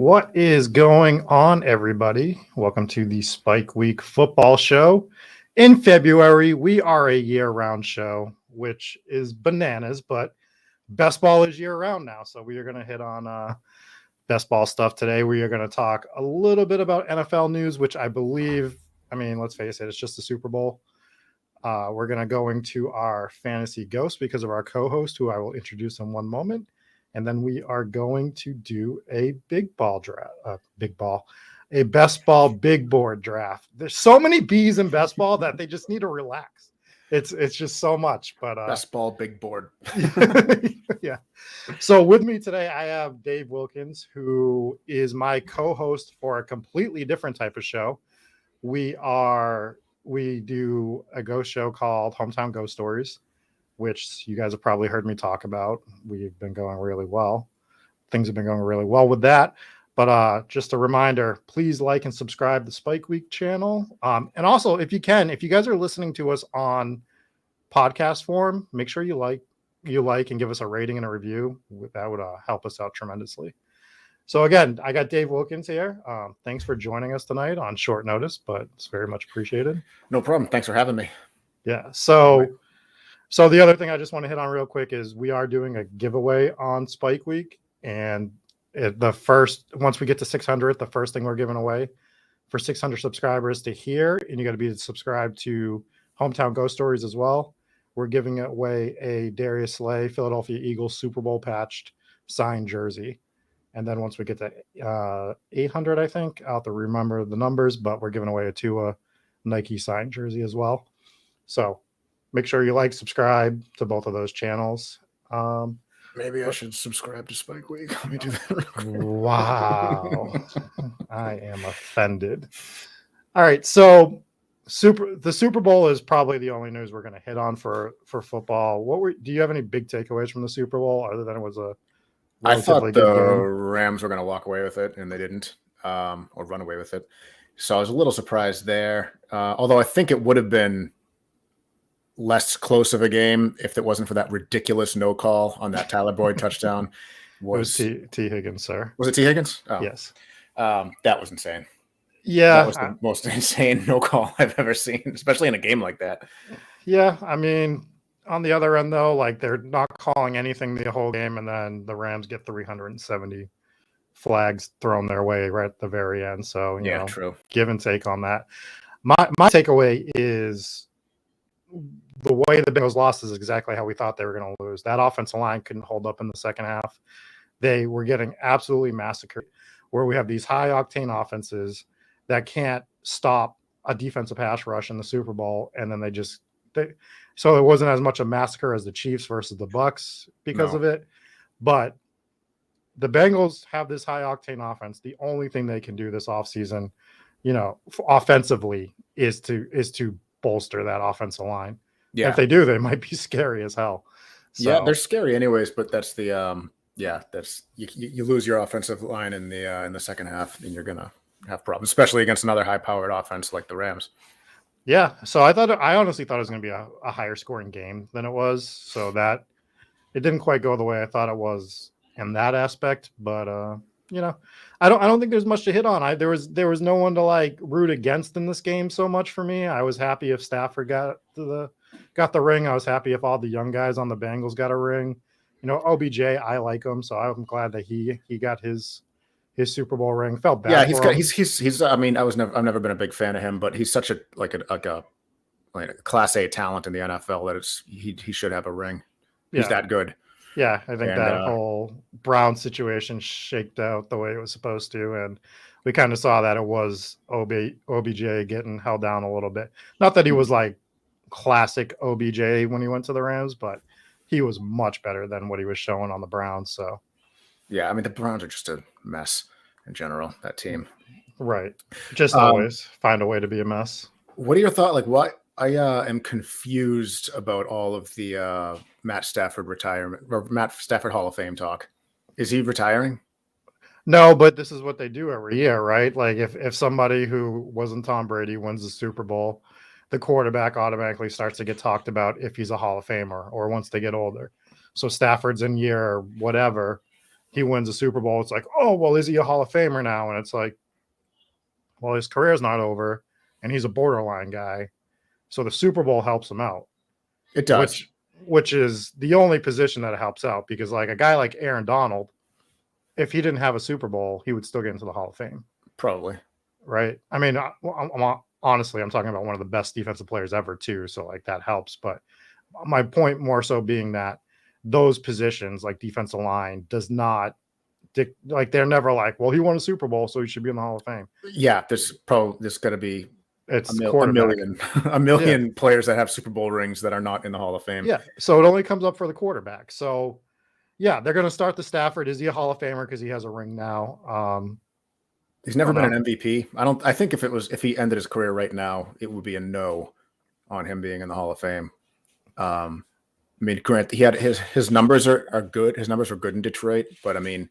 What is going on, everybody? Welcome to the Spike Week Football Show. In February, we are a year-round show, which is bananas, but best ball is year-round now. So we are going to hit on best ball stuff today. We are going to talk a little bit about NFL news, which I believe, let's face it, it's just the Super Bowl. We're going to go into our fantasy ghost because of our co-host, who I will introduce in one moment. And then we are going to do a big ball draft, a best ball big board draft. There's so many B's in best ball that they just need to relax. It's just so much, but best ball big board. Yeah. So with me today, I have Dave Wilkins, who is my co-host for a completely different type of show. We do a ghost show called Hometown Ghost Stories, which you guys have probably heard me talk about. We've been going really well. Things have been going really well with that. But just a reminder, please like and subscribe to the Spike Week channel. And also, if you guys are listening to us on podcast form, make sure you like and give us a rating and a review. That would help us out tremendously. So again, I got Dave Wilkins here. Thanks for joining us tonight on short notice, but it's very much appreciated. No problem. Thanks for having me. Yeah. So the other thing I just want to hit on real quick is we are doing a giveaway on Spike Week. And once we get to 600, the first thing we're giving away for 600 subscribers to hear, and you got to be subscribed to Hometown Ghost Stories as well. We're giving away a Darius Slay Philadelphia Eagles Super Bowl patched signed jersey. And then once we get to 800, I think, I'll have to remember the numbers, but we're giving away a Tua Nike signed jersey as well. So make sure you subscribe to both of those channels. Maybe I should subscribe to Spike Week. Let me do that. Wow. I am offended. All right. So the Super Bowl is probably the only news we're going to hit on for football. Do you have any big takeaways from the Super Bowl other than it was a I thought the Rams were going to walk away with it, and they didn't, or run away with it. So I was a little surprised there. Although I think it would have been less close of a game if it wasn't for that ridiculous no call on that Tyler Boyd touchdown. It was T. Higgins, sir. Was it T. Higgins? Oh. Yes. That was insane. Yeah. That was the most insane no call I've ever seen, especially in a game like that. Yeah. On the other end, though, they're not calling anything the whole game, and then the Rams get 370 flags thrown their way right at the very end. So, you know, true. Give and take on that. My takeaway is the way the Bengals lost is exactly how we thought they were going to lose. That offensive line couldn't hold up in the second half. They were getting absolutely massacred, where we have these high-octane offenses that can't stop a defensive pass rush in the Super Bowl, and then so it wasn't as much a massacre as the Chiefs versus the Bucs because of it. But the Bengals have this high-octane offense. The only thing they can do this offseason, offensively, is to bolster that offensive line. Yeah. If they do, they might be scary as hell. So, yeah, they're scary anyways, but that's the you lose your offensive line in the second half, and you're gonna have problems, especially against another high-powered offense like the Rams. Yeah, so I honestly thought it was going to be a higher scoring game than it was, so that it didn't quite go the way I thought it was in that aspect. But I don't think there's much to hit on. There was no one to root against in this game so much for me. I was happy if Stafford got the ring. I was happy if all the young guys on the Bengals got a ring. OBJ, I like him, so I'm glad that he got his Super Bowl ring. Felt bad. Yeah, he's. I've never been a big fan of him, but he's such a Class A talent in the NFL that he should have a ring. He's that good. Yeah, I think that whole Brown situation shaked out the way it was supposed to, and we kind of saw that it was OBJ getting held down a little bit. Not that he was classic OBJ when he went to the Rams, but he was much better than what he was showing on the Browns. So. Yeah, the Browns are just a mess in general, that team. Right. Just always find a way to be a mess. What are your thoughts? What I am confused about all of the Matt Stafford retirement or Matt Stafford Hall of Fame talk. Is he retiring? No, but this is what they do every year, right? If somebody who wasn't Tom Brady wins the Super Bowl, the quarterback automatically starts to get talked about if he's a Hall of Famer or once they get older. So Stafford's in year whatever. he wins a Super Bowl. It's like, oh, well, is he a Hall of Famer now? And it's like, well, his career's not over, and he's a borderline guy. So the Super Bowl helps him out. It does. Which is the only position that it helps out, because like a guy like Aaron Donald, if he didn't have a Super Bowl, he would still get into the Hall of Fame. Probably. Right. I mean, honestly, I'm talking about one of the best defensive players ever too. So like that helps. But my point more so being that those positions like defensive line does not like, they're never like, well, he won a Super Bowl, so he should be in the Hall of Fame. Yeah. There's going to be it's a million players that have Super Bowl rings that are not in the Hall of Fame. Yeah. So it only comes up for the quarterback. So yeah, they're going to start the Stafford. Is he a Hall of Famer because he has a ring now? He's never been an MVP. I think if he ended his career right now, it would be a no on him being in the Hall of Fame. I mean, granted, he had his numbers are good. His numbers were good in Detroit, but I mean,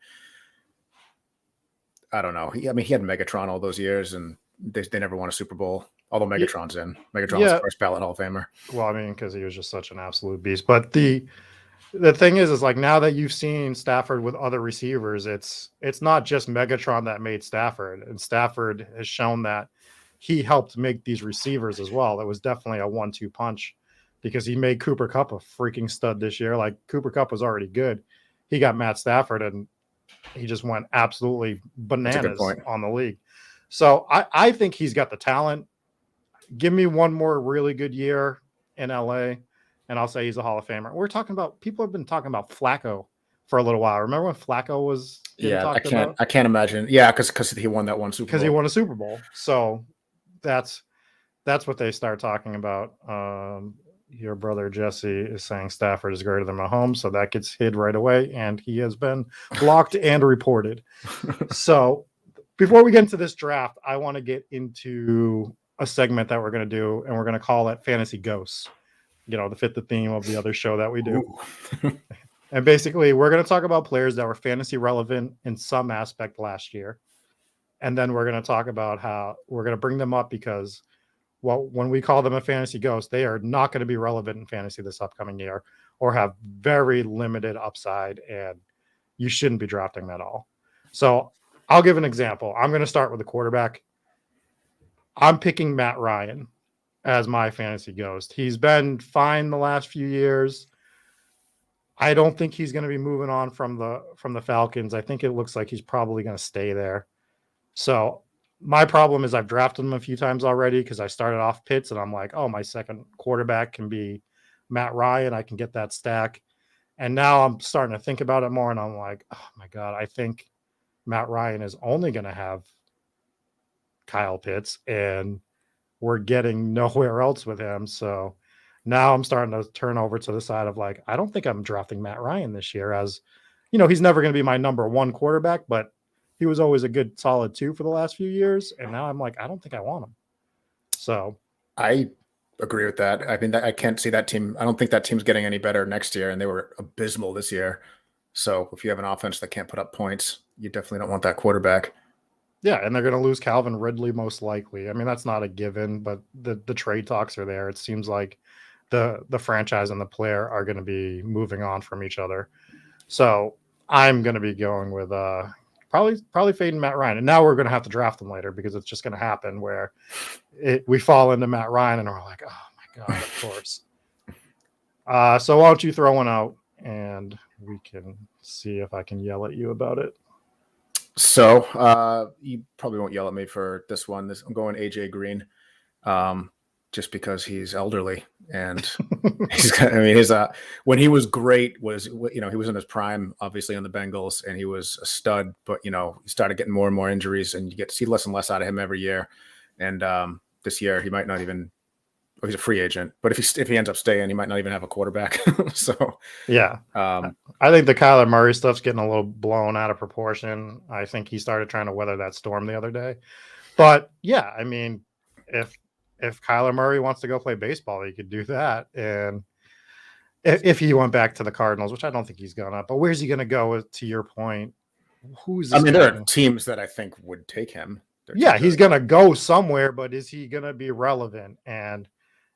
I don't know. He had Megatron all those years, and they never won a Super Bowl. Although Megatron's in. Megatron's the first ballot Hall of Famer. Well, I mean, because he was just such an absolute beast. But the thing is like, now that you've seen Stafford with other receivers, it's not just Megatron that made Stafford, and Stafford has shown that he helped make these receivers as well. It was definitely a 1-2 punch, because he made Cooper Kupp a freaking stud this year. Like, Cooper Kupp was already good. He got Matt Stafford, and he just went absolutely bananas on the league. So I think he's got the talent. Give me one more really good year in LA, and I'll say he's a Hall of Famer. People have been talking about Flacco for a little while. Remember when Flacco was talked about? I can't imagine. Yeah, because he won that one Super Bowl. Because he won a Super Bowl. So that's what they start talking about. Your brother Jesse is saying Stafford is greater than Mahomes, so that gets hid right away, and he has been blocked and reported. So before we get into this draft, I want to get into a segment that we're going to do, and we're going to call it Fantasy Ghosts, to fit the theme of the other show that we do. And basically, we're going to talk about players that were fantasy relevant in some aspect last year. And then we're going to talk about how we're going to bring them up because, well, when we call them a fantasy ghost, they are not going to be relevant in fantasy this upcoming year, or have very limited upside, and you shouldn't be drafting them at all. So I'll give an example. I'm going to start with the quarterback. I'm picking Matt Ryan as my fantasy ghost. He's been fine the last few years. I don't think he's going to be moving on from the Falcons. I think it looks like he's probably going to stay there. So my problem is I've drafted him a few times already because I started off Pitts, and I'm like, oh, my second quarterback can be Matt Ryan. I can get that stack. And now I'm starting to think about it more, and I'm like, oh, my God, I think Matt Ryan is only going to have Kyle Pitts, and we're getting nowhere else with him. So now I'm starting to turn over to the side of like, I don't think I'm drafting Matt Ryan this year, as he's never going to be my number one quarterback, but he was always a good solid 2 for the last few years. And now I'm like, I don't think I want him. So I agree with that. I mean, I can't see that team. I don't think that team's getting any better next year, and they were abysmal this year. So if you have an offense that can't put up points, you definitely don't want that quarterback. Yeah, and they're going to lose Calvin Ridley most likely. I mean, that's not a given, but the trade talks are there. It seems like the franchise and the player are going to be moving on from each other. So I'm going to be going with probably fading Matt Ryan. And now we're going to have to draft him later, because it's just going to happen where we fall into Matt Ryan and we're like, oh my God, of course. So why don't you throw one out and we can see if I can yell at you about it. So you probably won't yell at me for this one. I'm going AJ Green, just because he's elderly, and when he was great was, he was in his prime, obviously on the Bengals, and he was a stud. But he started getting more and more injuries, and you get to see less and less out of him every year. And this year he might not even. He's a free agent, but if he ends up staying, he might not even have a quarterback. So yeah, I think the Kyler Murray stuff's getting a little blown out of proportion. I think he started trying to weather that storm the other day. But yeah, I mean, if Kyler Murray wants to go play baseball, he could do that. And if he went back to the Cardinals, which I don't think he's gonna, but where's he gonna go? To your point, there are teams that I think would take him. Yeah, he's gonna go somewhere, but is he gonna be relevant? And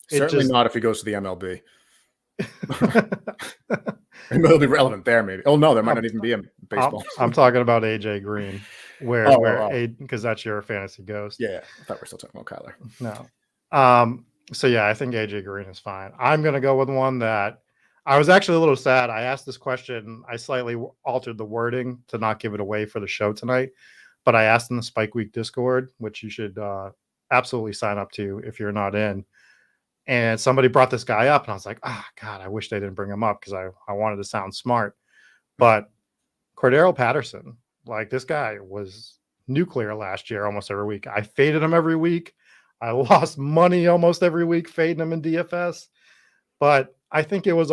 certainly not if he goes to the MLB. It'll be relevant there, maybe. Oh no, there might not even be a baseball. I'm talking about AJ Green, because that's your fantasy ghost. Yeah, I thought we we're still talking about Kyler. No. So yeah, I think AJ Green is fine. I'm gonna go with one that I was actually a little sad. I asked this question. I slightly altered the wording to not give it away for the show tonight, but I asked in the Spike Week Discord, which you should absolutely sign up to if you're not in. And somebody brought this guy up, and I was like, God, I wish they didn't bring him up because I wanted to sound smart. But Cordero Patterson, like this guy was nuclear last year almost every week. I faded him every week. I lost money almost every week fading him in DFS. But I think it was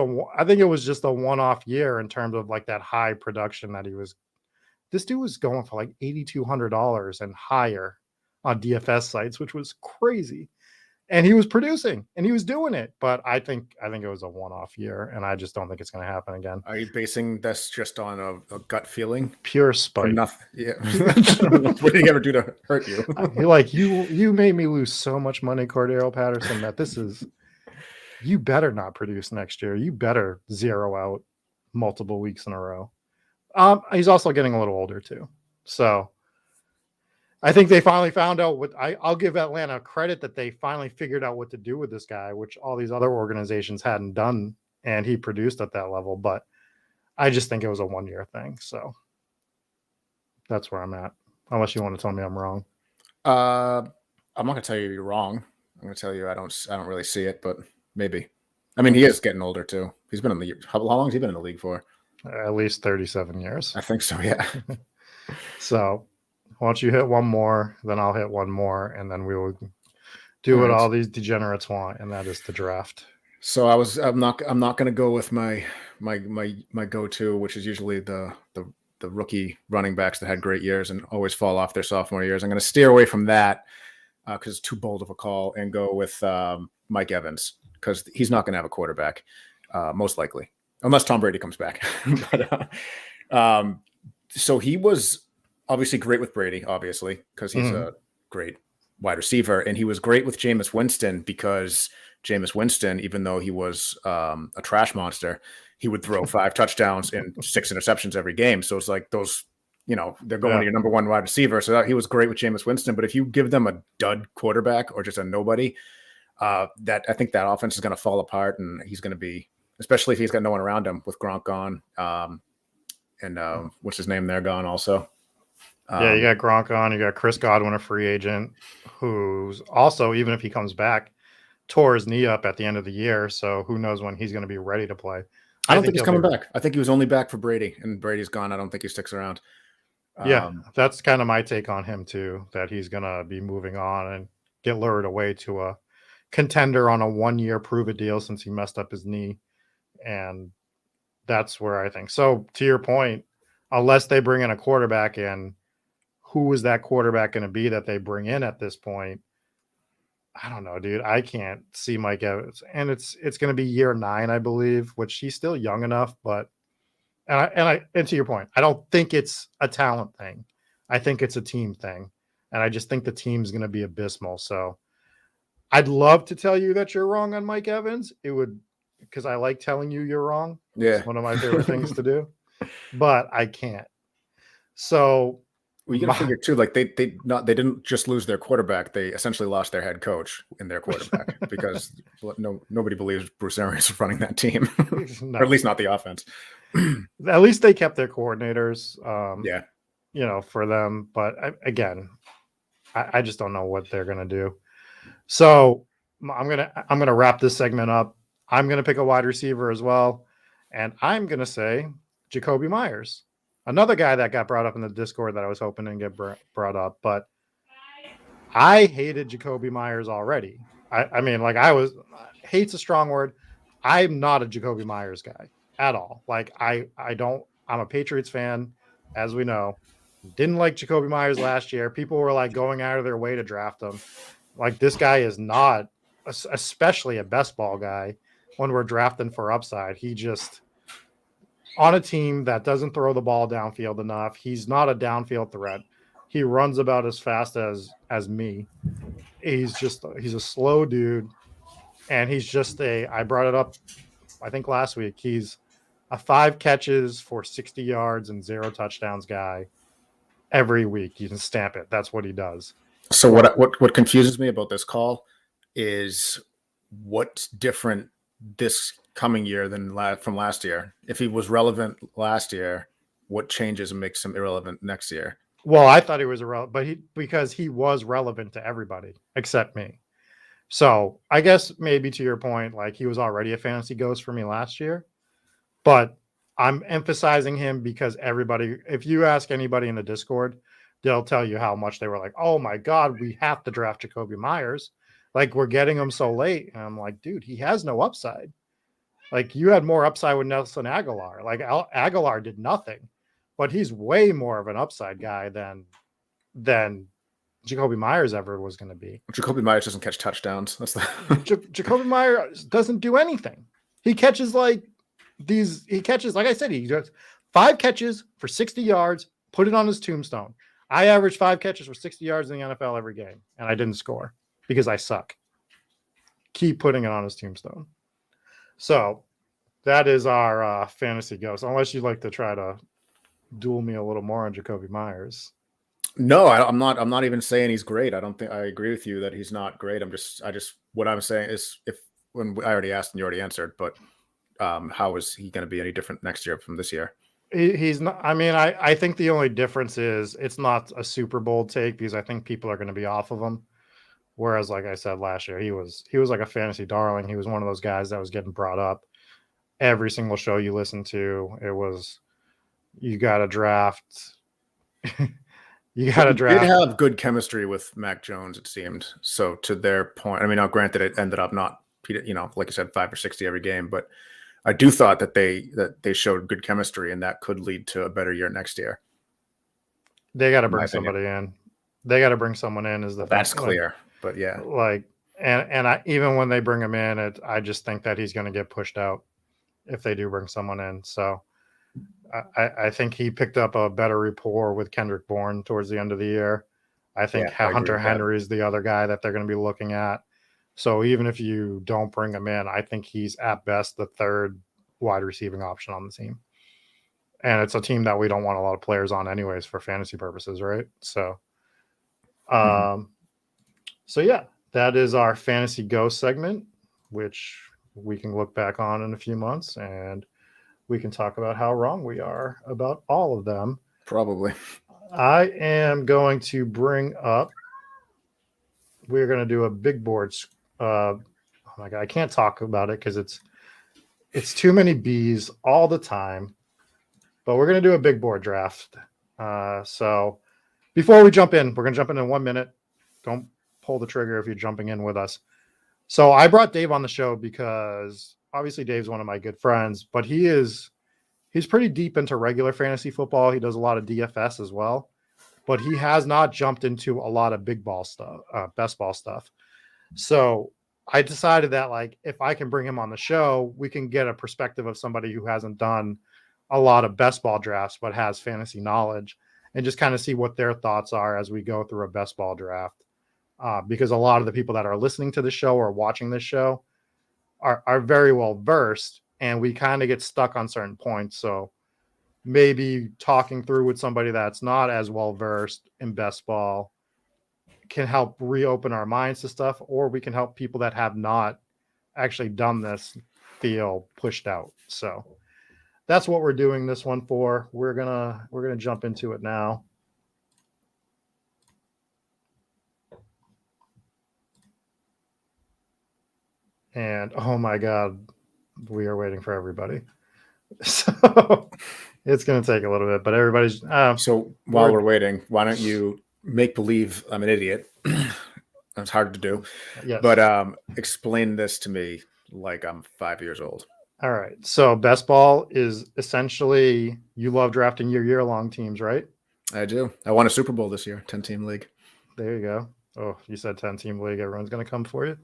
just a one-off year in terms of like that high production that he was. This dude was going for like $8,200 and higher on DFS sites, which was crazy. And he was producing and he was doing it, but I think it was a one-off year, and I just don't think it's going to happen again. Are you basing this just on a gut feeling? Pure spite. Nothing. Yeah. What did he ever do to hurt you? You're like, you made me lose so much money, Cordero Patterson, that you better not produce next year. You better zero out multiple weeks in a row. He's also getting a little older too, so. I think they finally found out I'll give Atlanta credit that they finally figured out what to do with this guy, which all these other organizations hadn't done, and he produced at that level. But I just think it was a one-year thing. So that's where I'm at. Unless you want to tell me I'm wrong. I'm not going to tell you you're wrong. I'm going to tell you I don't really see it, but maybe. I mean, he is getting older too. He's been in the how long has he been in the league for? At least 37 years. I think so. Yeah. So. Why don't you hit one more, then I'll hit one more, and then we will do what all these degenerates want, and that is the draft. So I'm not going to go with my go-to, which is usually the rookie running backs that had great years and always fall off their sophomore years. I'm going to steer away from that because it's too bold of a call, and go with Mike Evans, because he's not going to have a quarterback, most likely, unless Tom Brady comes back. So he was obviously great with Brady, obviously, because he's a great wide receiver. And he was great with Jameis Winston because Jameis Winston, even though he was a trash monster, he would throw 5 touchdowns and 6 interceptions every game. So it's like those, they're going to your number one wide receiver. So he was great with Jameis Winston. But if you give them a dud quarterback or just a nobody, I think that offense is going to fall apart. And he's going to be, especially if he's got no one around him with Gronk gone. And what's his name there gone also. You got Gronk on. You got Chris Godwin, a free agent, who's also, even if he comes back, tore his knee up at the end of the year. So who knows when he's going to be ready to play. I don't think he's coming back. I think he was only back for Brady, and Brady's gone. I don't think he sticks around. That's kind of my take on him too, that he's going to be moving on and get lured away to a contender on a 1-year prove-it deal since he messed up his knee. And that's where I think. So to your point, unless they bring in a quarterback in, who is that quarterback going to be that they bring in at this point? I don't know, dude. I can't see Mike Evans, and it's going to be year 9, I believe, which he's still young enough. But and to your point, I don't think it's a talent thing. I think it's a team thing, and I just think the team's going to be abysmal. So I'd love to tell you that you're wrong on Mike Evans. It would, because I like telling you you're wrong. Yeah, it's one of my favorite things to do, but I can't. So. Well, you got to figure too, like they didn't just lose their quarterback; they essentially lost their head coach in their quarterback because nobody believes Bruce Arians is running that team, or at least not the offense. At least they kept their coordinators, for them. But I just don't know what they're gonna do. So I'm gonna wrap this segment up. I'm gonna pick a wide receiver as well, and I'm gonna say Jacoby Myers. Another guy that got brought up in the Discord that I was hoping didn't get brought up, but I hated Jacoby Myers already. I mean, hate's a strong word. I'm not a Jacoby Myers guy at all. Like, I'm a Patriots fan, as we know. Didn't like Jacoby Myers last year. People were like going out of their way to draft him. Like, this guy is not, especially a best ball guy, when we're drafting for upside. He just... on a team that doesn't throw the ball downfield enough, he's not a downfield threat. He runs about as fast as me. He's a slow dude, and he's just I brought it up, I think last week. He's a 5 catches for 60 yards and 0 touchdowns guy every week. You can stamp it. That's what he does. So what confuses me about this call is what's different this coming year than from last year. If he was relevant last year, what changes and makes him irrelevant next year? Well, I thought he was irrelevant, but because he was relevant to everybody except me. So I guess maybe to your point, like he was already a fantasy ghost for me last year, but I'm emphasizing him because everybody, if you ask anybody in the Discord, they'll tell you how much they were like, oh my God, we have to draft Jacoby Myers. Like we're getting him so late. And I'm like, dude, he has no upside. Like you had more upside with Nelson Aguilar. Like Aguilar did nothing, but he's way more of an upside guy than Jacoby Myers ever was going to be. Jacoby Myers doesn't catch touchdowns. That's the Jacoby Myers doesn't do anything. He catches like I said, he does 5 catches for 60 yards, put it on his tombstone. I averaged 5 catches for 60 yards in the NFL every game, and I didn't score because I suck. Keep putting it on his tombstone. So that is our fantasy ghost, unless you'd like to try to duel me a little more on Jacoby Myers. No, I'm not even saying he's great. I don't think I agree with you that he's not great. What I'm saying is when I already asked and you already answered, but how is he going to be any different next year from this year? He's not. I mean, I think the only difference is it's not a super bold take because I think people are going to be off of him. Whereas, like I said last year, he was like a fantasy darling. He was one of those guys that was getting brought up every single show you listen to. It was you got to draft. You got to draft. He did have good chemistry with Mac Jones, it seemed. So to their point, I mean, now granted, it ended up not, like I said, 5 or 60 every game, but I do thought that they showed good chemistry, and that could lead to a better year next year. They got to bring somebody in. They got to bring someone in. That's clear, but yeah, like and I even when they bring him in, I just think that he's going to get pushed out if they do bring someone in. So I think he picked up a better rapport with Kendrick Bourne towards the end of the year. I think Hunter Henry is the other guy that they're going to be looking at. So even if you don't bring him in, I think he's at best the 3rd wide receiving option on the team. And it's a team that we don't want a lot of players on anyways for fantasy purposes, right? So, so yeah, that is our fantasy ghost segment, which we can look back on in a few months and we can talk about how wrong we are about all of them. Probably. I am going to bring up, we're going to do a big board. Oh my God, I can't talk about it because it's too many B's all the time, but we're going to do a big board draft. So before we jump in, we're going to jump in 1 minute. Don't pull the trigger if you're jumping in with us. So I brought Dave on the show because obviously Dave's one of my good friends, but he's pretty deep into regular fantasy football. He does a lot of DFS as well, but he has not jumped into a lot of big ball stuff, best ball stuff. So I decided that like, if I can bring him on the show, we can get a perspective of somebody who hasn't done a lot of best ball drafts, but has fantasy knowledge and just kind of see what their thoughts are as we go through a best ball draft. Because a lot of the people that are listening to the show or watching this show are very well versed, and we kind of get stuck on certain points. So maybe talking through with somebody that's not as well versed in best ball can help reopen our minds to stuff, or we can help people that have not actually done this feel pushed out. So that's what we're doing this one for. We're gonna jump into it now. And oh my God, we are waiting for everybody. So it's going to take a little bit, but everybody's. So while we're waiting, why don't you make believe I'm an idiot? That's hard to do. Yes. But explain this to me like I'm 5 years old. All right. So best ball is essentially, you love drafting your year-long teams, right? I do. I won a Super Bowl this year, 10-team league. There you go. Oh, you said 10-team league. Everyone's going to come for you.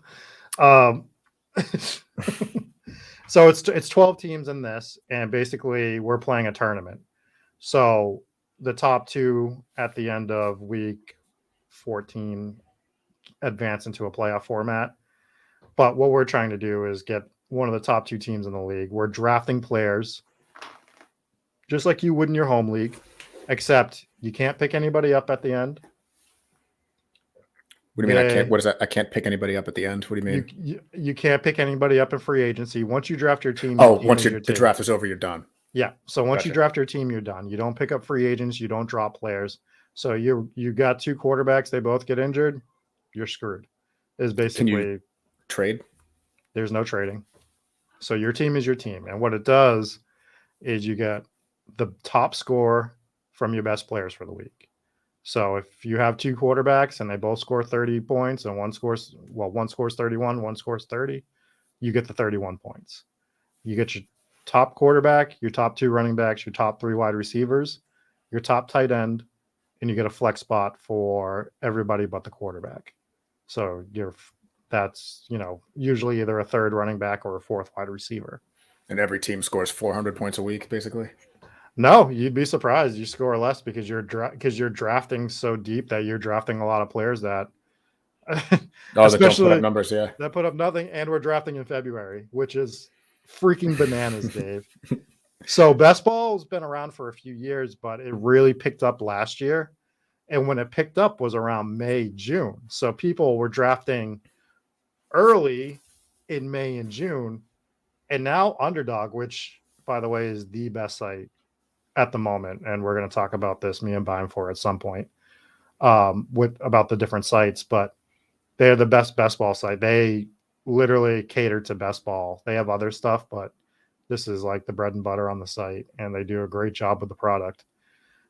So it's 12 teams in this, and basically we're playing a tournament. So the top 2 at the end of week 14 advance into a playoff format. But what we're trying to do is get one of the top 2 teams in the league. We're drafting players just like you would in your home league, except you can't pick anybody up at the end. What do you mean? I can't. What is that? I can't pick anybody up at the end. What do you mean? You can't pick anybody up in free agency. Once you draft your team, once the draft is over, you're done. Yeah. So once you draft your team, you're done. You don't pick up free agents. You don't drop players. So you got 2 quarterbacks. They both get injured. You're screwed. Is basically. Can you trade? There's no trading. So your team is your team, and what it does is you get the top score from your best players for the week. So if you have 2 quarterbacks and they both score 30 points and one scores 31, one scores 30, you get the 31 points. You get your top quarterback, your top 2 running backs, your top 3 wide receivers, your top tight end, and you get a flex spot for everybody but the quarterback. So that's, usually either a 3rd running back or a 4th wide receiver. And every team scores 400 points a week, basically. No, you'd be surprised. You score less because you're drafting so deep that you're drafting a lot of players that, that don't put up numbers, yeah, that put up nothing, and we're drafting in February, which is freaking bananas, Dave. So best ball has been around for a few years, but it really picked up last year, and when it picked up was around May, June. So people were drafting early in May and June, and now Underdog, which by the way is the best site at the moment, and we're going to talk about this, me and Bime, for at some point, about the different sites, but they're the best ball site. They literally cater to best ball. They have other stuff, but this is like the bread and butter on the site, and they do a great job with the product.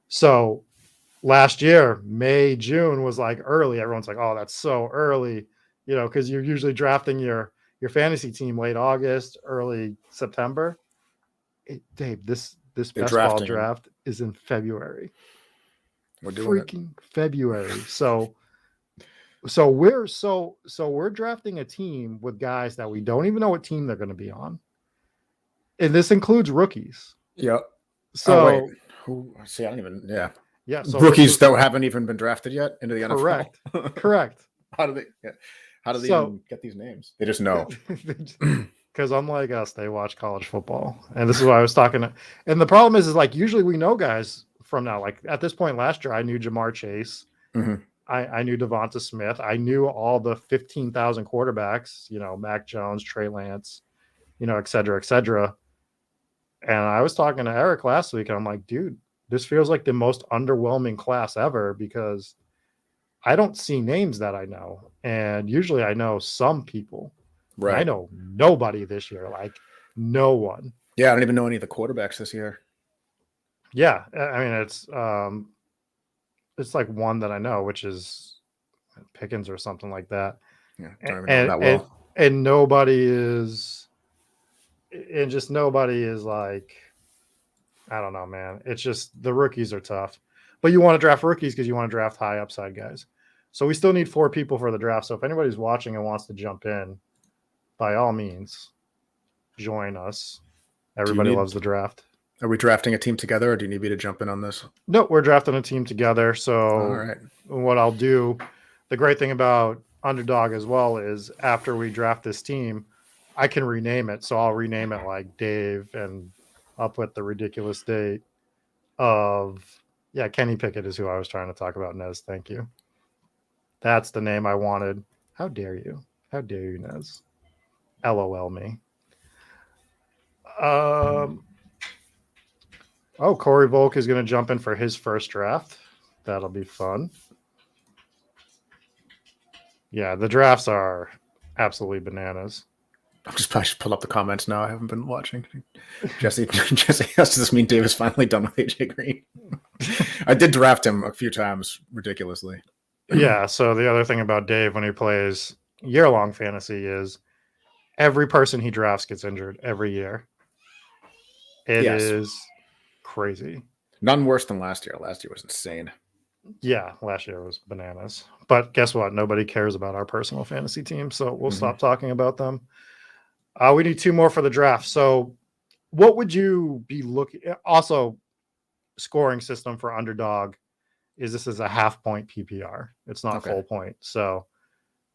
So last year, May, June was like early. Everyone's like, oh, that's so early, because you're usually drafting your fantasy team late August, early September. Dave, this best ball draft is in February. We're doing freaking February. So we're drafting a team with guys that we don't even know what team they're going to be on, and this includes rookies. Yeah. So I don't even. Yeah. Yeah. So rookies that haven't even been drafted yet into the NFL. Correct. How do they even get these names? They just know. Because unlike us, they watch college football. And this is what I was talking to. And the problem is like, usually we know guys from now. Like at this point last year, I knew Jamar Chase. Mm-hmm. I knew Devonta Smith. I knew all the 15,000 quarterbacks, Mac Jones, Trey Lance, et cetera, et cetera. And I was talking to Eric last week, and I'm like, dude, this feels like the most underwhelming class ever because I don't see names that I know. And usually I know some people. Right. I know nobody this year, like no one. Yeah, I don't even know any of the quarterbacks this year. Yeah, I mean it's like one that I know, which is Pickens or something like that. Yeah, don't even know that well. And nobody is like, I don't know, man. It's just the rookies are tough, but you want to draft rookies because you want to draft high upside guys. So we still need 4 people for the draft. So if anybody's watching and wants to jump in, by all means, join us. Everybody loves the draft. Are we drafting a team together, or do you need me to jump in on this? No, we're drafting a team together. So all right. What I'll do, the great thing about Underdog as well is after we draft this team, I can rename it. So I'll rename it like Dave, and I'll put the ridiculous date of, Kenny Pickett is who I was trying to talk about, Nez. Thank you. That's the name I wanted. How dare you? How dare you, Nez? LOL me. Corey Volk is going to jump in for his first draft. That'll be fun. Yeah, the drafts are absolutely bananas. I should pull up the comments now. I haven't been watching. Jesse, does this mean Dave is finally done with AJ Green? I did draft him a few times ridiculously. Yeah, so the other thing about Dave when he plays year-long fantasy is every person he drafts gets injured every year. It is crazy. None worse than last year. Last year was insane. Yeah, last year was bananas. But guess what? Nobody cares about our personal fantasy team, so we'll stop talking about them. We need 2 more for the draft. So what would you be looking at? Also, scoring system for Underdog is this is a half-point PPR. It's not full point. So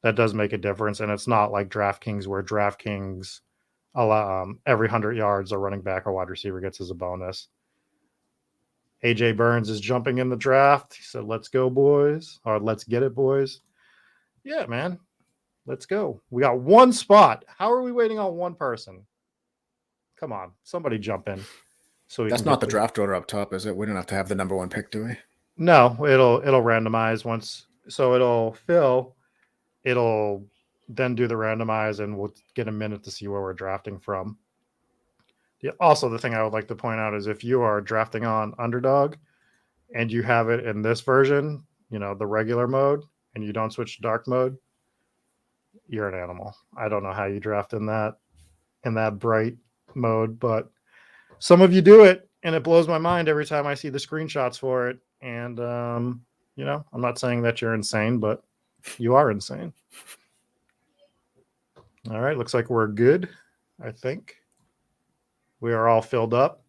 that does make a difference. And it's not like DraftKings where DraftKings allow every 100 yards a running back or wide receiver gets as a bonus. AJ Burns is jumping in the draft. He said, let's go, boys, or let's get it, boys. Yeah, man. Let's go. We got one spot. How are we waiting on one person? Come on, somebody jump in. So that's not the draft order up top, is it? We don't have to have the number 1 pick, do we? No, it'll randomize once. So it'll then do the randomize, and we'll get a minute to see where we're drafting from. Yeah, also, the thing I would like to point out is if you are drafting on Underdog and you have it in this version, the regular mode, and you don't switch to dark mode, you're an animal. I don't know how you draft in that bright mode, but some of you do it, and it blows my mind every time I see the screenshots for it. And I'm not saying that you're insane, but you are insane. All right, looks like we're good. I think we are all filled up.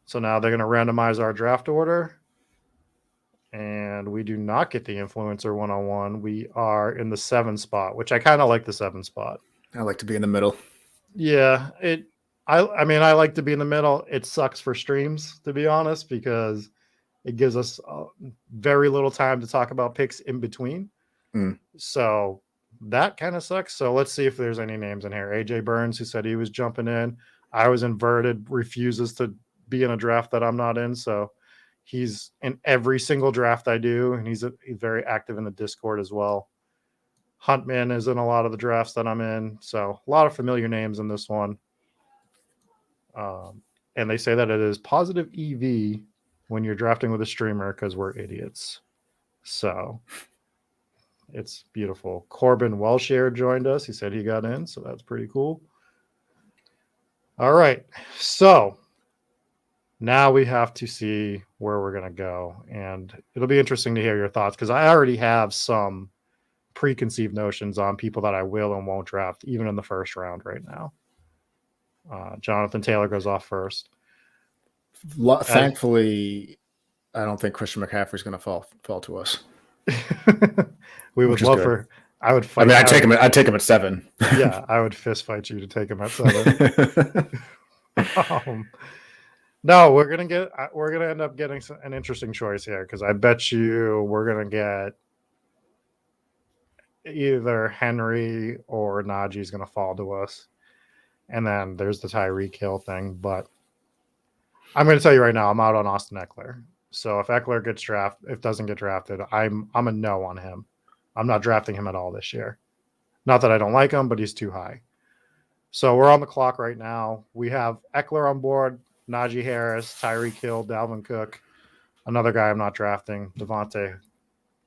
So now they're going to randomize our draft order, and we do not get the influencer 101. We are in the 7 spot, which I kind of like the 7 spot. I like to be in the middle. Yeah, I mean, I like to be in the middle. It sucks for streams, to be honest, because it gives us very little time to talk about picks in between. So that kind of sucks. So let's see if there's any names in here. AJ Burns, who said he was jumping in. I was inverted, refuses to be in a draft that I'm not in. So he's in every single draft I do, and he's very active in the Discord as well. Huntman is in a lot of the drafts that I'm in. So a lot of familiar names in this one. And they say that it is positive EV when you're drafting with a streamer because we're idiots. So it's beautiful. Corbin Welshare joined us. He said he got in, so that's pretty cool. All right. So now we have to see where we're going to go. And it'll be interesting to hear your thoughts because I already have some preconceived notions on people that I will and won't draft, even in the first round right now. Jonathan Taylor goes off first. Thankfully, I don't think Christian McCaffrey is going to fall to us. We would love for. I would fight. I mean, I'd take him at 7. Yeah, I would fist fight you to take him at 7. No, we're gonna end up getting an interesting choice here because I bet you we're gonna get either Henry or Najee's gonna fall to us, and then there's the Tyreek Hill thing. But I'm gonna tell you right now, I'm out on Austin Eckler. So if Eckler doesn't get drafted, I'm a no on him. I'm not drafting him at all this year. Not that I don't like him, but he's too high. So we're on the clock right now. We have Eckler on board, Najee Harris, Tyreek Hill, Dalvin Cook, another guy I'm not drafting, Devontae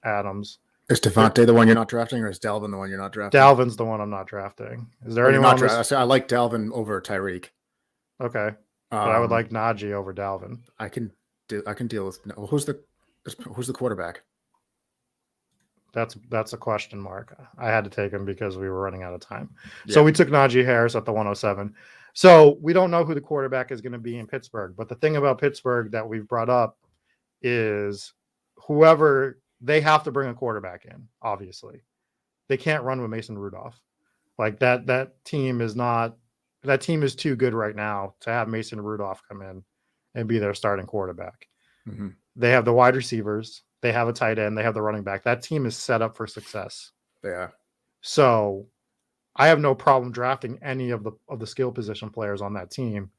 Adams. Is Devontae the one you're not drafting, or is Dalvin the one you're not drafting? Dalvin's the one I'm not drafting. Is there anyone? I like Dalvin over Tyreek. Okay, but I would like Najee over Dalvin. I can deal with. Who's the quarterback? That's a question mark. I had to take him because we were running out of time. Yeah. So we took Najee Harris at the 107. So we don't know who the quarterback is going to be in Pittsburgh. But the thing about Pittsburgh that we've brought up is whoever they have to bring a quarterback in, obviously. They can't run with Mason Rudolph. Like that team is too good right now to have Mason Rudolph come in and be their starting quarterback. Mm-hmm. They have the wide receivers. They have a tight end. They have the running back. That team is set up for success. Yeah. So I have no problem drafting any of the skill position players on that team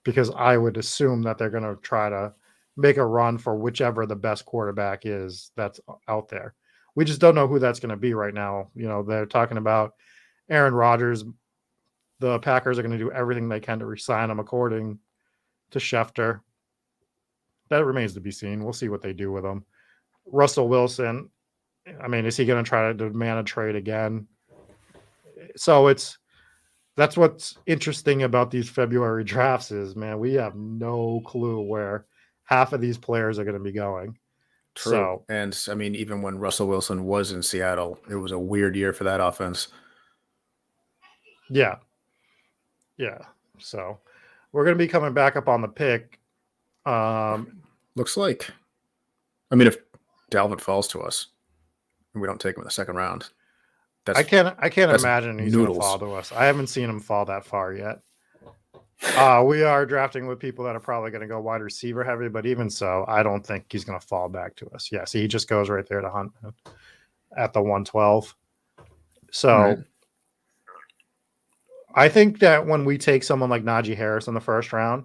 because I would assume that they're going to try to make a run for whichever the best quarterback is that's out there. We just don't know who that's going to be right now. They're talking about Aaron Rodgers. The Packers are going to do everything they can to re-sign him according to Schefter. That remains to be seen. We'll see what they do with him. Russell Wilson, I mean, is he going to try to demand a trade again? So that's what's interesting about these February drafts is, man, we have no clue where half of these players are going to be going. True. So, and I mean, even when Russell Wilson was in Seattle, it was a weird year for that offense. Yeah. Yeah. So we're going to be coming back up on the pick. Looks like, I mean, if Dalvin falls to us and we don't take him in the second round, I can't imagine he's going to fall to us. I haven't seen him fall that far yet. We are drafting with people that are probably going to go wide receiver heavy, but even so, I don't think he's going to fall back to us. Yeah, so he just goes right there to Hunt at the 112. So Right. I think that when we take someone like Najee Harris in the first round,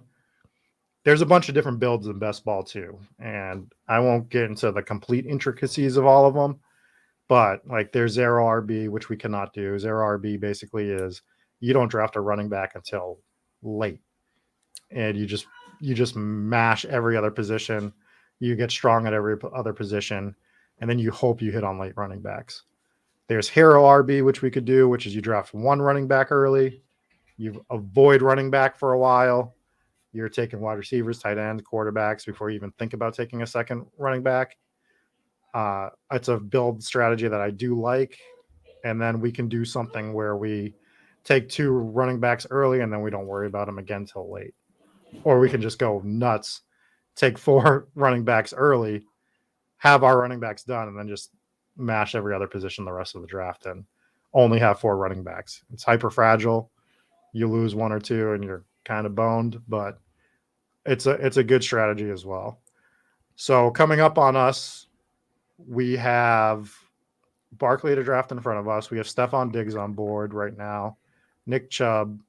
there's a bunch of different builds in best ball too. And I won't get into the complete intricacies of all of them, but like there's zero RB, which we cannot do. Zero RB basically is you don't draft a running back until late. And you just mash every other position. You get strong at every other position, and then you hope you hit on late running backs. There's hero RB, which we could do, which is you draft one running back early, you avoid running back for a while. You're taking wide receivers, tight ends, quarterbacks before you even think about taking a second running back. It's a build strategy that I do like. And then we can do something where we take two running backs early and then we don't worry about them again till late. Or we can just go nuts, take four running backs early, have our running backs done, and then just mash every other position the rest of the draft and only have four running backs. It's hyper fragile. You lose one or two and you're kind of boned, but it's a good strategy as well. So coming up on us, we have Barkley to draft in front of us. We have Stephon Diggs on board right now, Nick Chubb,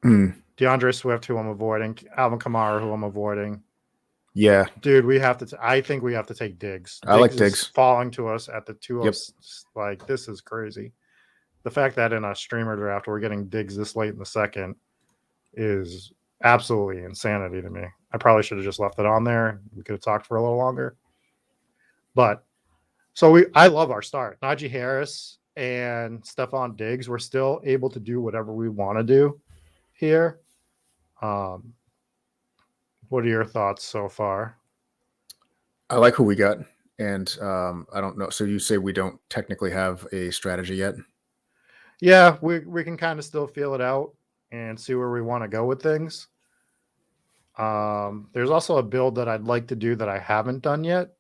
DeAndre Swift, who I'm avoiding, Alvin Kamara, who I'm avoiding. Yeah, dude, we have to. I think we have to take Diggs. I like Diggs falling to us at the 2. Yep. Like this is crazy. The fact that in a streamer draft we're getting Diggs this late in the second is absolutely insanity to me. I probably should have just left it on there. We could have talked for a little longer. But so I love our start. Najee Harris and Stephon Diggs. We're still able to do whatever we want to do here. What are your thoughts so far? I like who we got. And I don't know. So you say we don't technically have a strategy yet? Yeah, we can kind of still feel it out and see where we want to go with things. There's also a build that I'd like to do that I haven't done yet.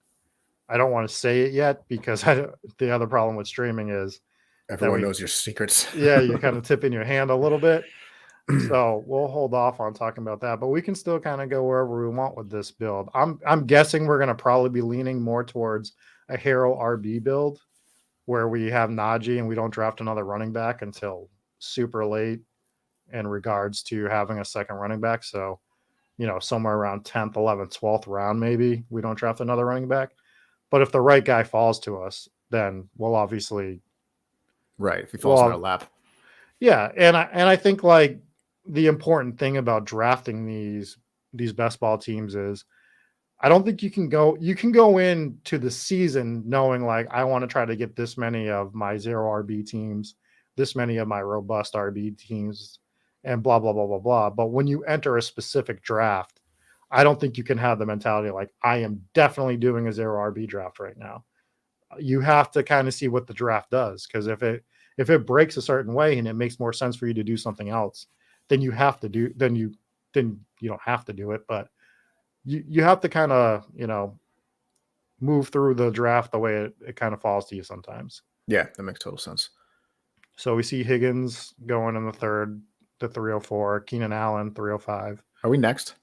I don't want to say it yet because the other problem with streaming is everyone knows your secrets. Yeah, you're kind of tipping your hand a little bit. So we'll hold off on talking about that, but we can still kind of go wherever we want with this build. I'm guessing we're going to probably be leaning more towards a hero RB build where we have Najee and we don't draft another running back until super late in regards to having a second running back. So, somewhere around 10th, 11th, 12th round, maybe we don't draft another running back. But if the right guy falls to us, then we'll obviously. Right. If he falls in our lap. Yeah. And I think like the important thing about drafting these best ball teams is I don't think you can go into the season knowing like I want to try to get this many of my zero RB teams, this many of my robust RB teams, and blah, blah, blah, blah, blah. But when you enter a specific draft, I don't think you can have the mentality like I am definitely doing a zero RB draft right now. You have to kind of see what the draft does, because if it breaks a certain way and it makes more sense for you to do something else, then you have to do then you don't have to do it, but you have to kind of, move through the draft the way it kind of falls to you sometimes. Yeah, that makes total sense. So we see Higgins going in the third to 304, Keenan Allen 305. Are we next?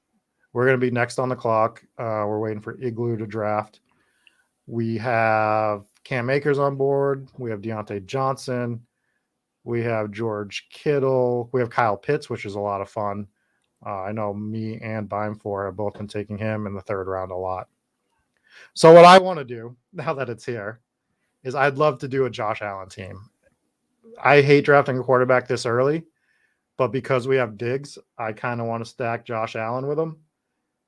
We're going to be next on the clock. We're waiting for Igloo to draft. We have Cam Akers on board. We have Deontay Johnson. We have George Kittle. We have Kyle Pitts, which is a lot of fun. I know me and Bime4 have both been taking him in the third round a lot. So what I want to do, now that it's here, is I'd love to do a Josh Allen team. I hate drafting a quarterback this early, but because we have Diggs, I kind of want to stack Josh Allen with him.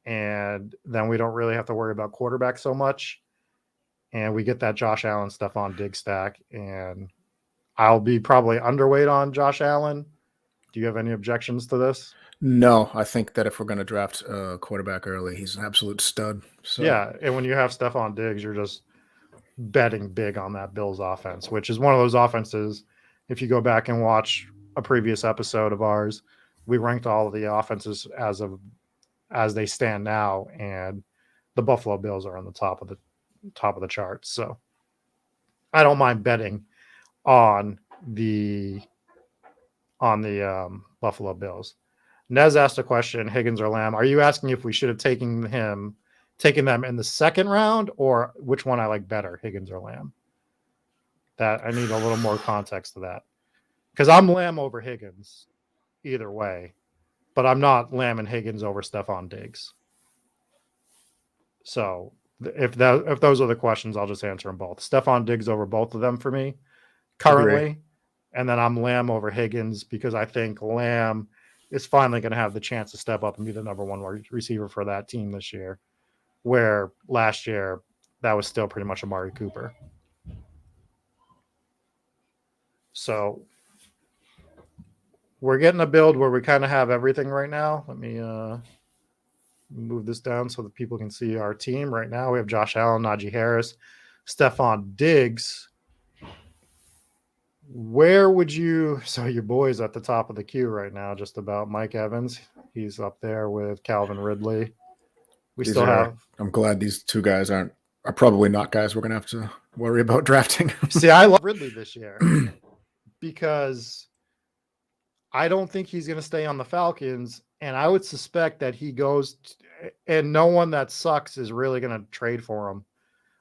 And then we don't really have to worry about quarterback so much. And we get that Josh Allen stuff on Diggs stack. And I'll be probably underweight on Josh Allen. Do you have any objections to this? No, I think that if we're going to draft a quarterback early, he's an absolute stud. So. Yeah, and when you have Stephon Diggs, you're just betting big on that Bills offense, which is one of those offenses. If you go back and watch a previous episode of ours, we ranked all of the offenses as they stand now, and the Buffalo Bills are on the top of the charts. So I don't mind betting on the Buffalo Bills. Nez asked a question, Higgins or Lamb. Are you asking if we should have taken them in the second round, or which one I like better, Higgins or Lamb? That I need a little more context to that. Because I'm Lamb over Higgins either way, but I'm not Lamb and Higgins over Stephon Diggs. So if those are the questions, I'll just answer them both. Stephon Diggs over both of them for me currently. Agree. And then I'm Lamb over Higgins because I think Lamb is finally going to have the chance to step up and be the number one receiver for that team this year, where last year that was still pretty much Amari Cooper. So we're getting a build where we kind of have everything right now. Let me move this down so that people can see our team right now. We have Josh Allen, Najee Harris, Stephon Diggs. Where would you – so your boy's at the top of the queue right now, just about. Mike Evans. He's up there with Calvin Ridley. I'm glad these two guys are probably not guys we're going to have to worry about drafting. See, I love Ridley this year because I don't think he's going to stay on the Falcons, and I would suspect that he goes – and no one that sucks is really going to trade for him.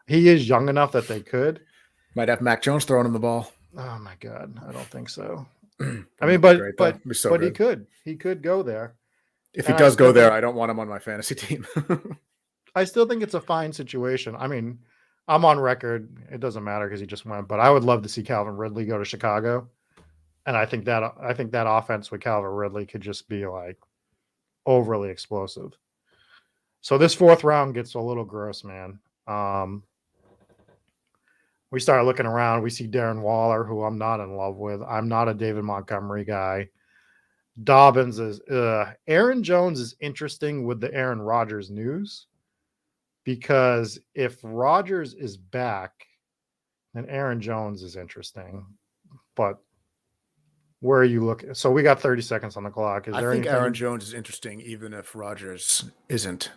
He is young enough that they could. Might have Mac Jones throwing him the ball. Oh my God, I don't think so. I mean, but good. He could go there. If he does go there, I don't want him on my fantasy team. I still think it's a fine situation. I mean, I'm on record. It doesn't matter because he just went, but I would love to see Calvin Ridley go to Chicago. And I think that offense with Calvin Ridley could just be like overly explosive. So this fourth round gets a little gross, man. We start looking around. We see Darren Waller, who I'm not in love with. I'm not a David Montgomery guy. Dobbins is Aaron Jones is interesting with the Aaron Rodgers news, because if Rodgers is back, then Aaron Jones is interesting. But where are you looking? So we got 30 seconds on the clock. I think Aaron Jones is interesting even if Rodgers isn't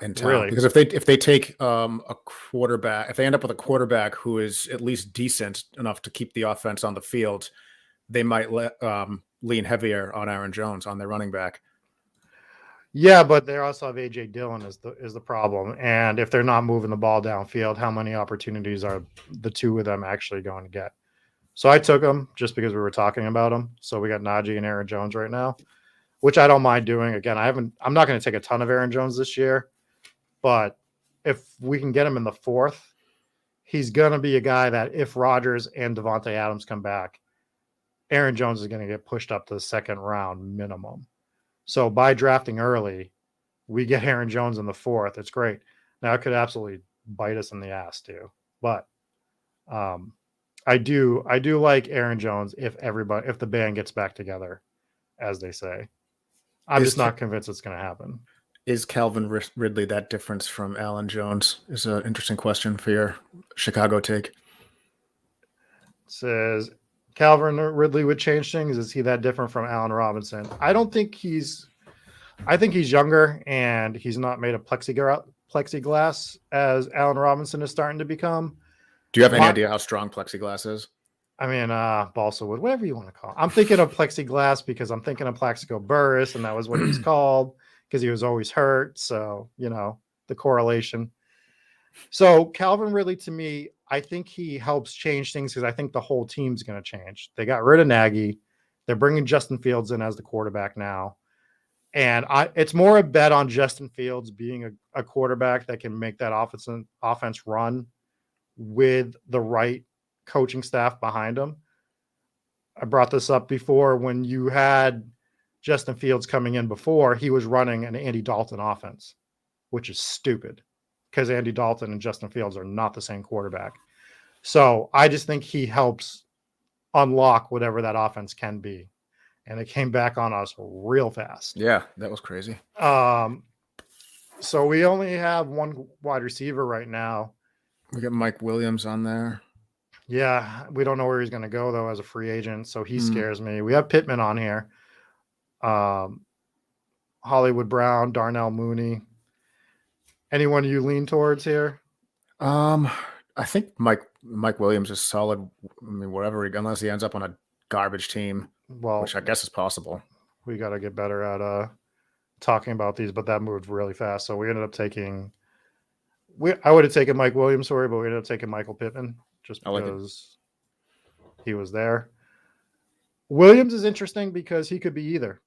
in town. Really? Because if they take a quarterback, if they end up with a quarterback who is at least decent enough to keep the offense on the field, they might lean heavier on Aaron Jones on their running back. Yeah, but they also have AJ Dillon is the problem. And if they're not moving the ball downfield, how many opportunities are the two of them actually going to get? So I took them just because we were talking about them. So we got Najee and Aaron Jones right now, which I don't mind doing. Again, I'm not going to take a ton of Aaron Jones this year, but if we can get him in the fourth, he's going to be a guy that if Rodgers and Devontae Adams come back, Aaron Jones is going to get pushed up to the second round minimum. So by drafting early, we get Aaron Jones in the fourth. It's great. Now it could absolutely bite us in the ass too, but I do like Aaron Jones if the band gets back together, as they say. I'm just not convinced it's going to happen. Is Calvin Ridley that difference from Allen Jones? Is an interesting question for your Chicago take. It says Calvin Ridley would change things. Is he that different from Allen Robinson? I think he's younger and he's not made of plexiglass as Allen Robinson is starting to become. Do you have any idea how strong plexiglass is? I mean, balsa wood, whatever you want to call it. I'm thinking of plexiglass because I'm thinking of Plaxico Burress, and that was what he was called because he was always hurt. So, the correlation. So Calvin Ridley, to me, I think he helps change things because I think the whole team's going to change. They got rid of Nagy. They're bringing Justin Fields in as the quarterback now. And it's more a bet on Justin Fields being a quarterback that can make that offense run with the right coaching staff behind him. I brought this up before when you had Justin Fields coming in before, he was running an Andy Dalton offense, which is stupid because Andy Dalton and Justin Fields are not the same quarterback. So I just think he helps unlock whatever that offense can be. And it came back on us real fast. Yeah, that was crazy. So we only have one wide receiver right now. We got Mike Williams on there. Yeah, we don't know where he's going to go, though, as a free agent, so he scares me. We have Pittman on here. Hollywood Brown, Darnell Mooney. Anyone you lean towards here? I think Mike Williams is solid. I mean, unless he ends up on a garbage team, which I guess is possible. We got to get better at talking about these, but that moved really fast. So we ended up taking. I would have taken Mike Williams, sorry, but we ended up taking Michael Pittman just because he was there. Williams is interesting because he could be either.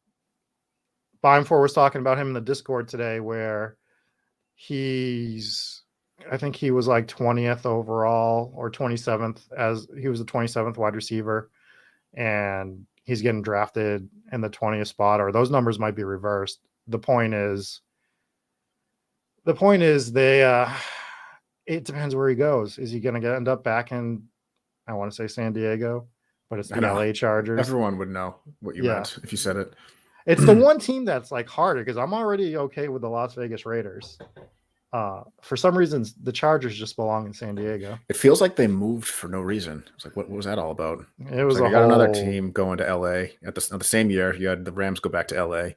Bime4 was talking about him in the Discord today, where I think he was like 20th overall or 27th, as he was the 27th wide receiver, and he's getting drafted in the 20th spot, or those numbers might be reversed. The point is they it depends where he goes. Is he going to end up back in, I want to say San Diego, but it's the LA Chargers. Everyone would know what you meant if you said it. It's the one team that's like harder because I'm already okay with the Las Vegas Raiders. For some reason, the Chargers just belong in San Diego. It feels like they moved for no reason. It's like, what was that all about? It was like got another team going to LA at the same year. You had the Rams go back to LA.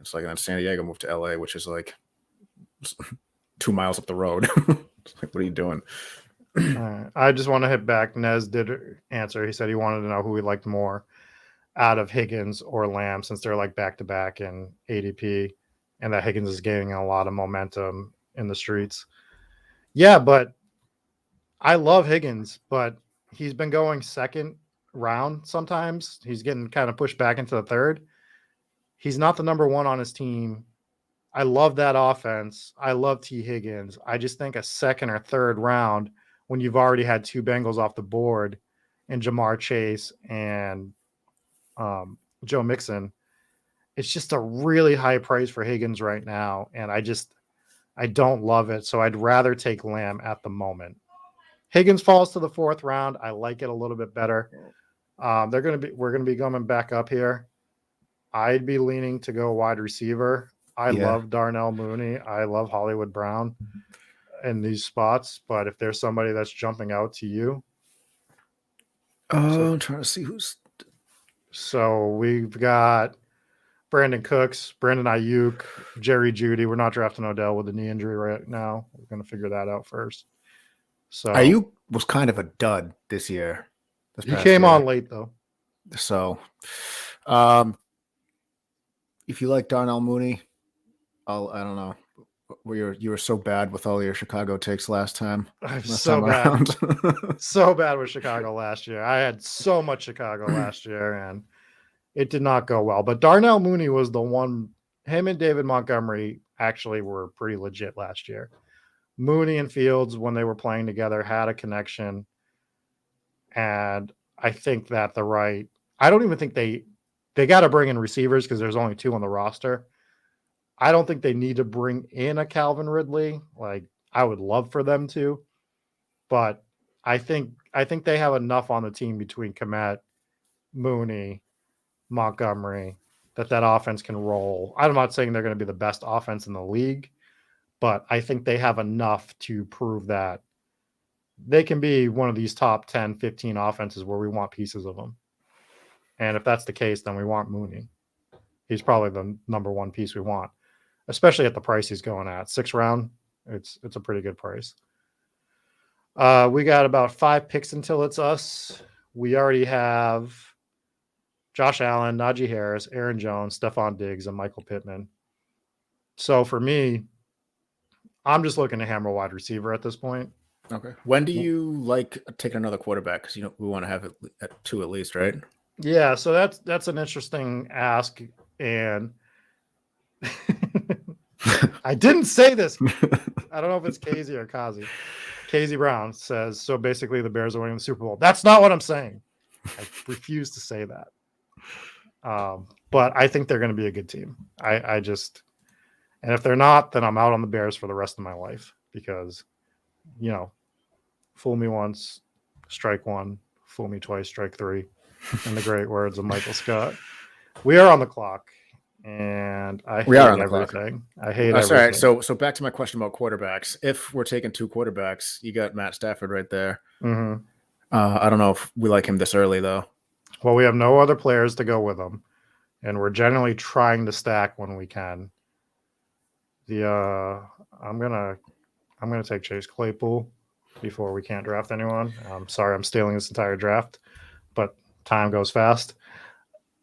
It's like, and then San Diego moved to LA, which is like 2 miles up the road. It's like, what are you doing? I just want to hit back. Nez did answer. He said he wanted to know who he liked more out of Higgins or Lamb, since they're like back-to-back in ADP, and that Higgins is gaining a lot of momentum in the streets. Yeah, but I love Higgins, but he's been going second round sometimes. He's getting kind of pushed back into the third. He's not the number one on his team. I love that offense. I love T. Higgins. I just think a second or third round, when you've already had 2 Bengals off the board and Jamar Chase and Joe Mixon, it's just a really high price for Higgins right now, and I don't love it. So I'd rather take Lamb at the moment. Higgins falls to the 4th round. I like it a little bit better. We're gonna be coming back up here. I'd be leaning to go wide receiver. I love Darnell Mooney. I love Hollywood Brown in these spots, but if there's somebody that's jumping out to you, I'm trying to see who's. So we've got Brandon Cooks, Brandon Ayuk, Jerry Jeudy. We're not drafting Odell with a knee injury right now. We're going to figure that out first. So Ayuk was kind of a dud this year. He came on late though. So, if you like Darnell Mooney, I don't know. You were so bad with all your Chicago takes last time. I'm so bad. So bad with Chicago last year. I had so much Chicago last year, and it did not go well. But Darnell Mooney was the one. Him and David Montgomery actually were pretty legit last year. Mooney and Fields, when they were playing together, had a connection. And I think that I don't even think they got to bring in receivers because there's only 2 on the roster. I don't think they need to bring in a Calvin Ridley. Like, I would love for them to, but I think they have enough on the team between Comet, Mooney, Montgomery that offense can roll. I'm not saying they're going to be the best offense in the league, but I think they have enough to prove that they can be one of these top 10, 15 offenses where we want pieces of them. And if that's the case, then we want Mooney. He's probably the number 1 piece we want, especially at the price he's going at. 6th round, it's a pretty good price. We got about 5 picks until it's us. We already have Josh Allen, Najee Harris, Aaron Jones, Stephon Diggs, and Michael Pittman. So for me, I'm just looking to hammer wide receiver at this point. Okay. When do you like taking another quarterback? Because we want to have it at 2 at least, right? Yeah, so that's an interesting ask, and I didn't say this. I don't know if it's Casey or Kazi. Casey Brown says, so basically the Bears are winning the Super Bowl. That's not what I'm saying. I refuse to say that. But I think they're going to be a good team. And if they're not, then I'm out on the Bears for the rest of my life because, fool me once, strike one, fool me twice, strike three, in the great words of Michael Scott. We are on the clock, and I hate everything. I hate everything. All right, so back to my question about quarterbacks. If we're taking 2 quarterbacks, you got Matt Stafford right there. Mm-hmm. I don't know if we like him this early, though. Well, we have no other players to go with him, and we're generally trying to stack when we can. I'm gonna take Chase Claypool before we can't draft anyone. I'm sorry, I'm stealing this entire draft, but time goes fast.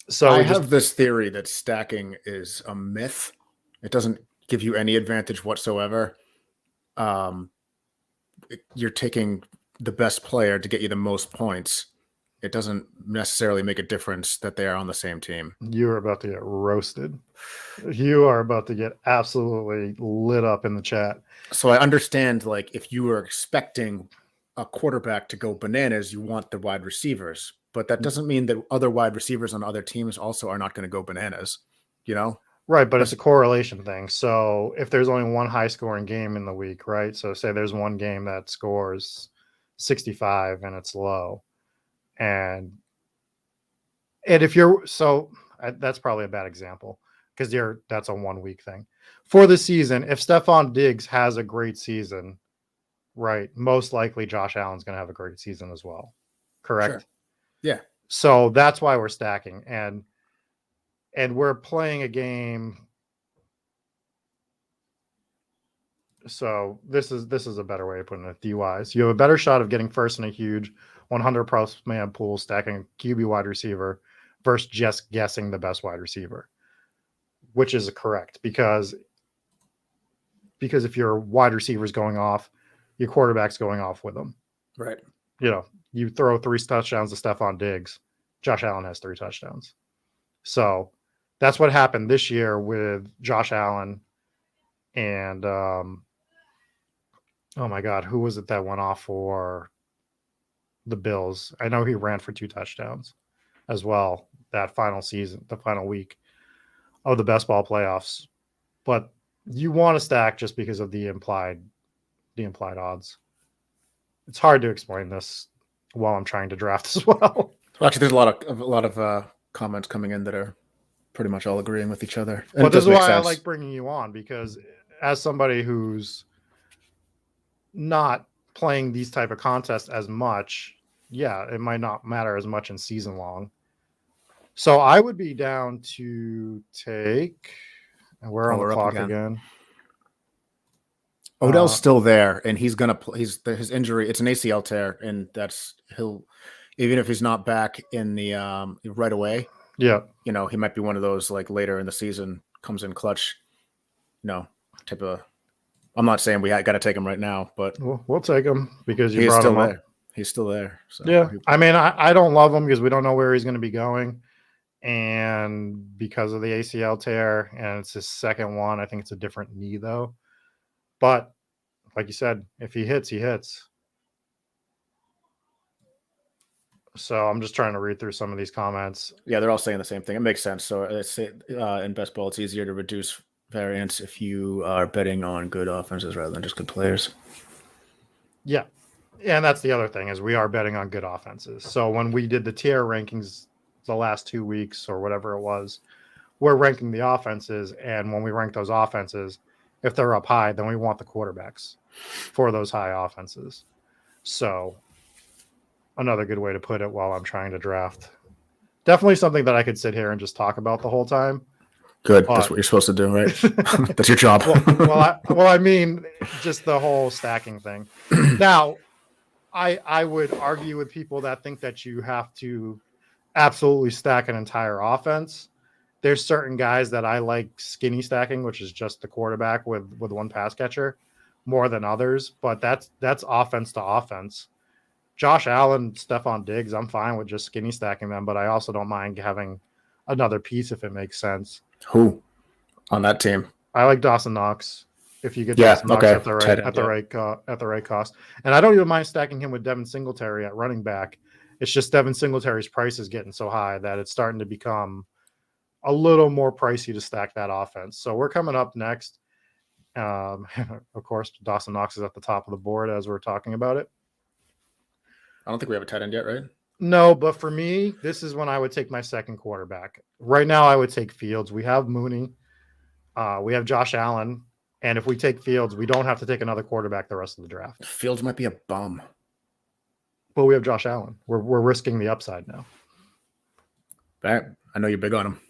So I have this theory that stacking is a myth. It doesn't give you any advantage whatsoever. You're taking the best player to get you the most points. It doesn't necessarily make a difference that they are on the same team. You're about to get roasted. You are about to get absolutely lit up in the chat. So I understand, like, if you were expecting a quarterback to go bananas, you want the wide receivers. But that doesn't mean that other wide receivers on other teams also are not going to go bananas, you know? Right, but it's a correlation thing. So if there's only one high-scoring game in the week, right? So say there's one game that scores 65 and it's low. And if you're that's probably a bad example because that's a 1 week thing. For the season, if Stephon Diggs has a great season, right, most likely Josh Allen's going to have a great season as well. Correct? Sure. Yeah. So that's why we're stacking and we're playing a game. So this is a better way of putting it. DUIs. You have a better shot of getting first in a huge 100+ man pool, stacking a QB wide receiver versus just guessing the best wide receiver, which is correct because if your wide receiver is going off, your quarterback's going off with them. Right. You know, you throw 3 touchdowns to Stephon Diggs, Josh Allen has 3 touchdowns. So that's what happened this year with Josh Allen and oh my God, who was it that went off for the Bills? I know he ran for 2 touchdowns as well that final season, the final week of the best ball playoffs. But you want to stack just because of the implied odds. It's hard to explain this while I'm trying to draft as well. Actually, there's a lot of comments coming in that are pretty much all agreeing with each other. And but this is why I like bringing you on, because as somebody who's not playing these type of contests as much, yeah, it might not matter as much in season long. So I would be down to take, and we're on the clock again. Odell's still there, and he's gonna play. His injury. It's an ACL tear, and he'll even if he's not back in the right away. Yeah, you know, he might be one of those like later in the season comes in clutch. Type of. I'm not saying we got to take him right now, but we'll take him because you brought him up. He's still there. So. Yeah, I mean, I don't love him because we don't know where he's going to be going, and because of the ACL tear, and it's his second one. I think it's a different knee though. But like you said, if he hits, he hits. So I'm just trying to read through some of these comments. Yeah, they're all saying the same thing. It makes sense. So let's say in best ball, it's easier to reduce variance if you are betting on good offenses rather than just good players. Yeah. And that's the other thing is we are betting on good offenses. So when we did the tier rankings the last 2 weeks or whatever it was, we're ranking the offenses. And when we rank those offenses, if they're up high, then we want the quarterbacks for those high offenses. So another good way to put it while I'm trying to draft. Definitely something that I could sit here and just talk about the whole time. Good. That's what you're supposed to do, right? That's your job. I mean, just the whole stacking thing. Now, I would argue with people that think that you have to absolutely stack an entire offense. There's certain guys that I like skinny stacking, which is just the quarterback with one pass catcher, more than others. But that's offense to offense. Josh Allen, Stephon Diggs, I'm fine with just skinny stacking them, but I also don't mind having another piece if it makes sense. Who on that team? I like Dawson Knox. If you get Dawson Knox at the right cost, and I don't even mind stacking him with Devin Singletary at running back. It's just Devin Singletary's price is getting so high that it's starting to become a little more pricey to stack that offense. So we're coming up next. Of course, Dawson Knox is at the top of the board as we're talking about it. I don't think we have a tight end yet, right? No, but for me, this is when I would take my second quarterback. Right now, I would take Fields. We have Mooney. We have Josh Allen. And if we take Fields, we don't have to take another quarterback the rest of the draft. Fields might be a bum. But we have Josh Allen. We're risking the upside now. I know you're big on him.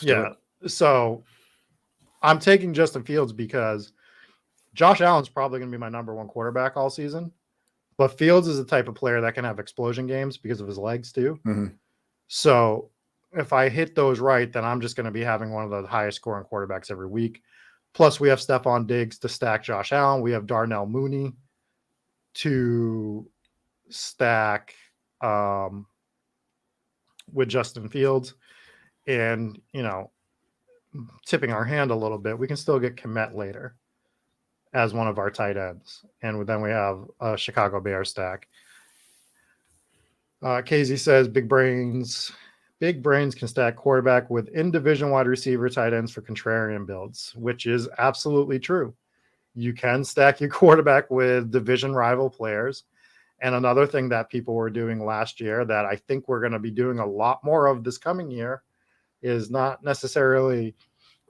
Yeah. So I'm taking Justin Fields because Josh Allen's probably going to be my number one quarterback all season. But Fields is the type of player that can have explosion games because of his legs too. Mm-hmm. So if I hit those right, then I'm just going to be having one of the highest scoring quarterbacks every week. Plus, we have Stephon Diggs to stack Josh Allen. We have Darnell Mooney to stack with Justin Fields. And, tipping our hand a little bit, we can still get Comet later as one of our tight ends. And then we have a Chicago Bears stack. Casey says, big brains can stack quarterback with in-division wide receiver tight ends for contrarian builds, which is absolutely true. You can stack your quarterback with division rival players. And another thing that people were doing last year that I think we're going to be doing a lot more of this coming year is not necessarily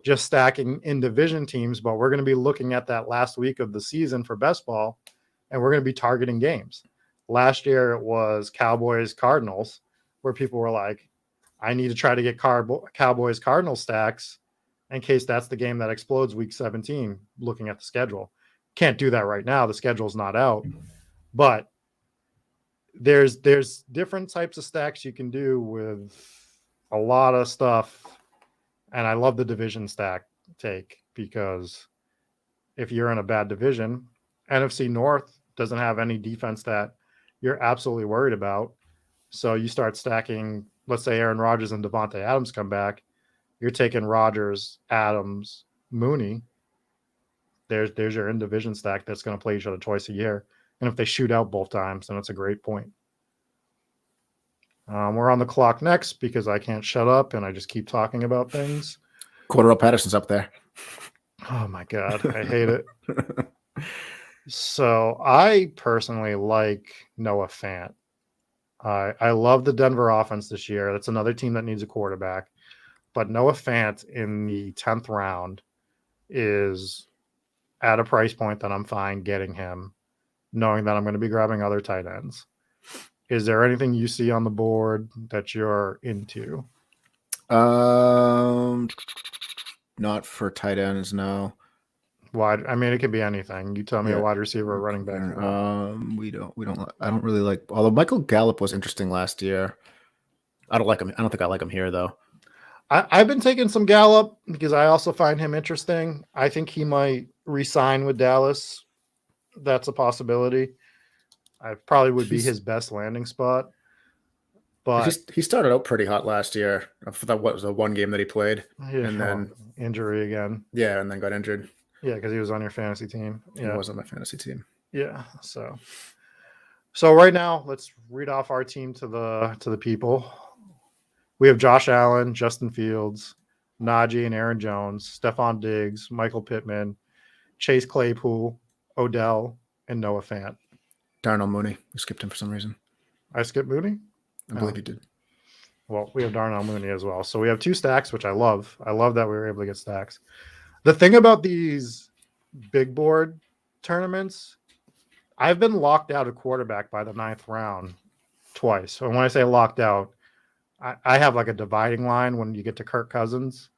just stacking in division teams, but we're going to be looking at that last week of the season for best ball, and we're going to be targeting games. Last year it was Cowboys Cardinals, where people were like, I need to try to get Cowboys Cardinals stacks in case that's the game that explodes week 17, looking at the schedule. Can't do that right now. The schedule's not out, but there's different types of stacks you can do with a lot of stuff. And I love the division stack take, because if you're in a bad division, NFC North doesn't have any defense that you're absolutely worried about. So you start stacking, let's say Aaron Rodgers and Devonta Adams come back. You're taking Rodgers, Adams, Mooney. There's your in-division stack that's going to play each other twice a year. And if they shoot out both times, then it's a great point. We're on the clock next because I can't shut up and I just keep talking about things. Cordero Patterson's up there. Oh, my God. I hate it. So I personally like Noah Fant. I love the Denver offense this year. That's another team that needs a quarterback. But Noah Fant in the 10th round is at a price point that I'm fine getting him, knowing that I'm going to be grabbing other tight ends. Is there anything you see on the board that you're into? Not for tight ends, no. Wide, I mean, it could be anything. You tell me a wide receiver or running back. I don't really like, although Michael Gallup was interesting last year. I don't like him. I don't think I like him here, though. I've been taking some Gallup because I also find him interesting. I think he might re-sign with Dallas. That's a possibility. I probably would be his best landing spot. But he started out pretty hot last year. I thought what was the one game that he played, and then injury again. Yeah, and then got injured. Yeah, because he was on your fantasy team. Yeah. He was on my fantasy team. Yeah. So right now, let's read off our team to the people. We have Josh Allen, Justin Fields, Najee and Aaron Jones, Stephon Diggs, Michael Pittman, Chase Claypool, Odell, and Noah Fant. Darnell Mooney. We skipped him for some reason. I skipped Mooney? I believe you did. Well, we have Darnell Mooney as well. So we have two stacks, which I love. I love that we were able to get stacks. The thing about these big board tournaments, I've been locked out of quarterback by the 9th round twice. And when I say locked out, I have like a dividing line when you get to Kirk Cousins.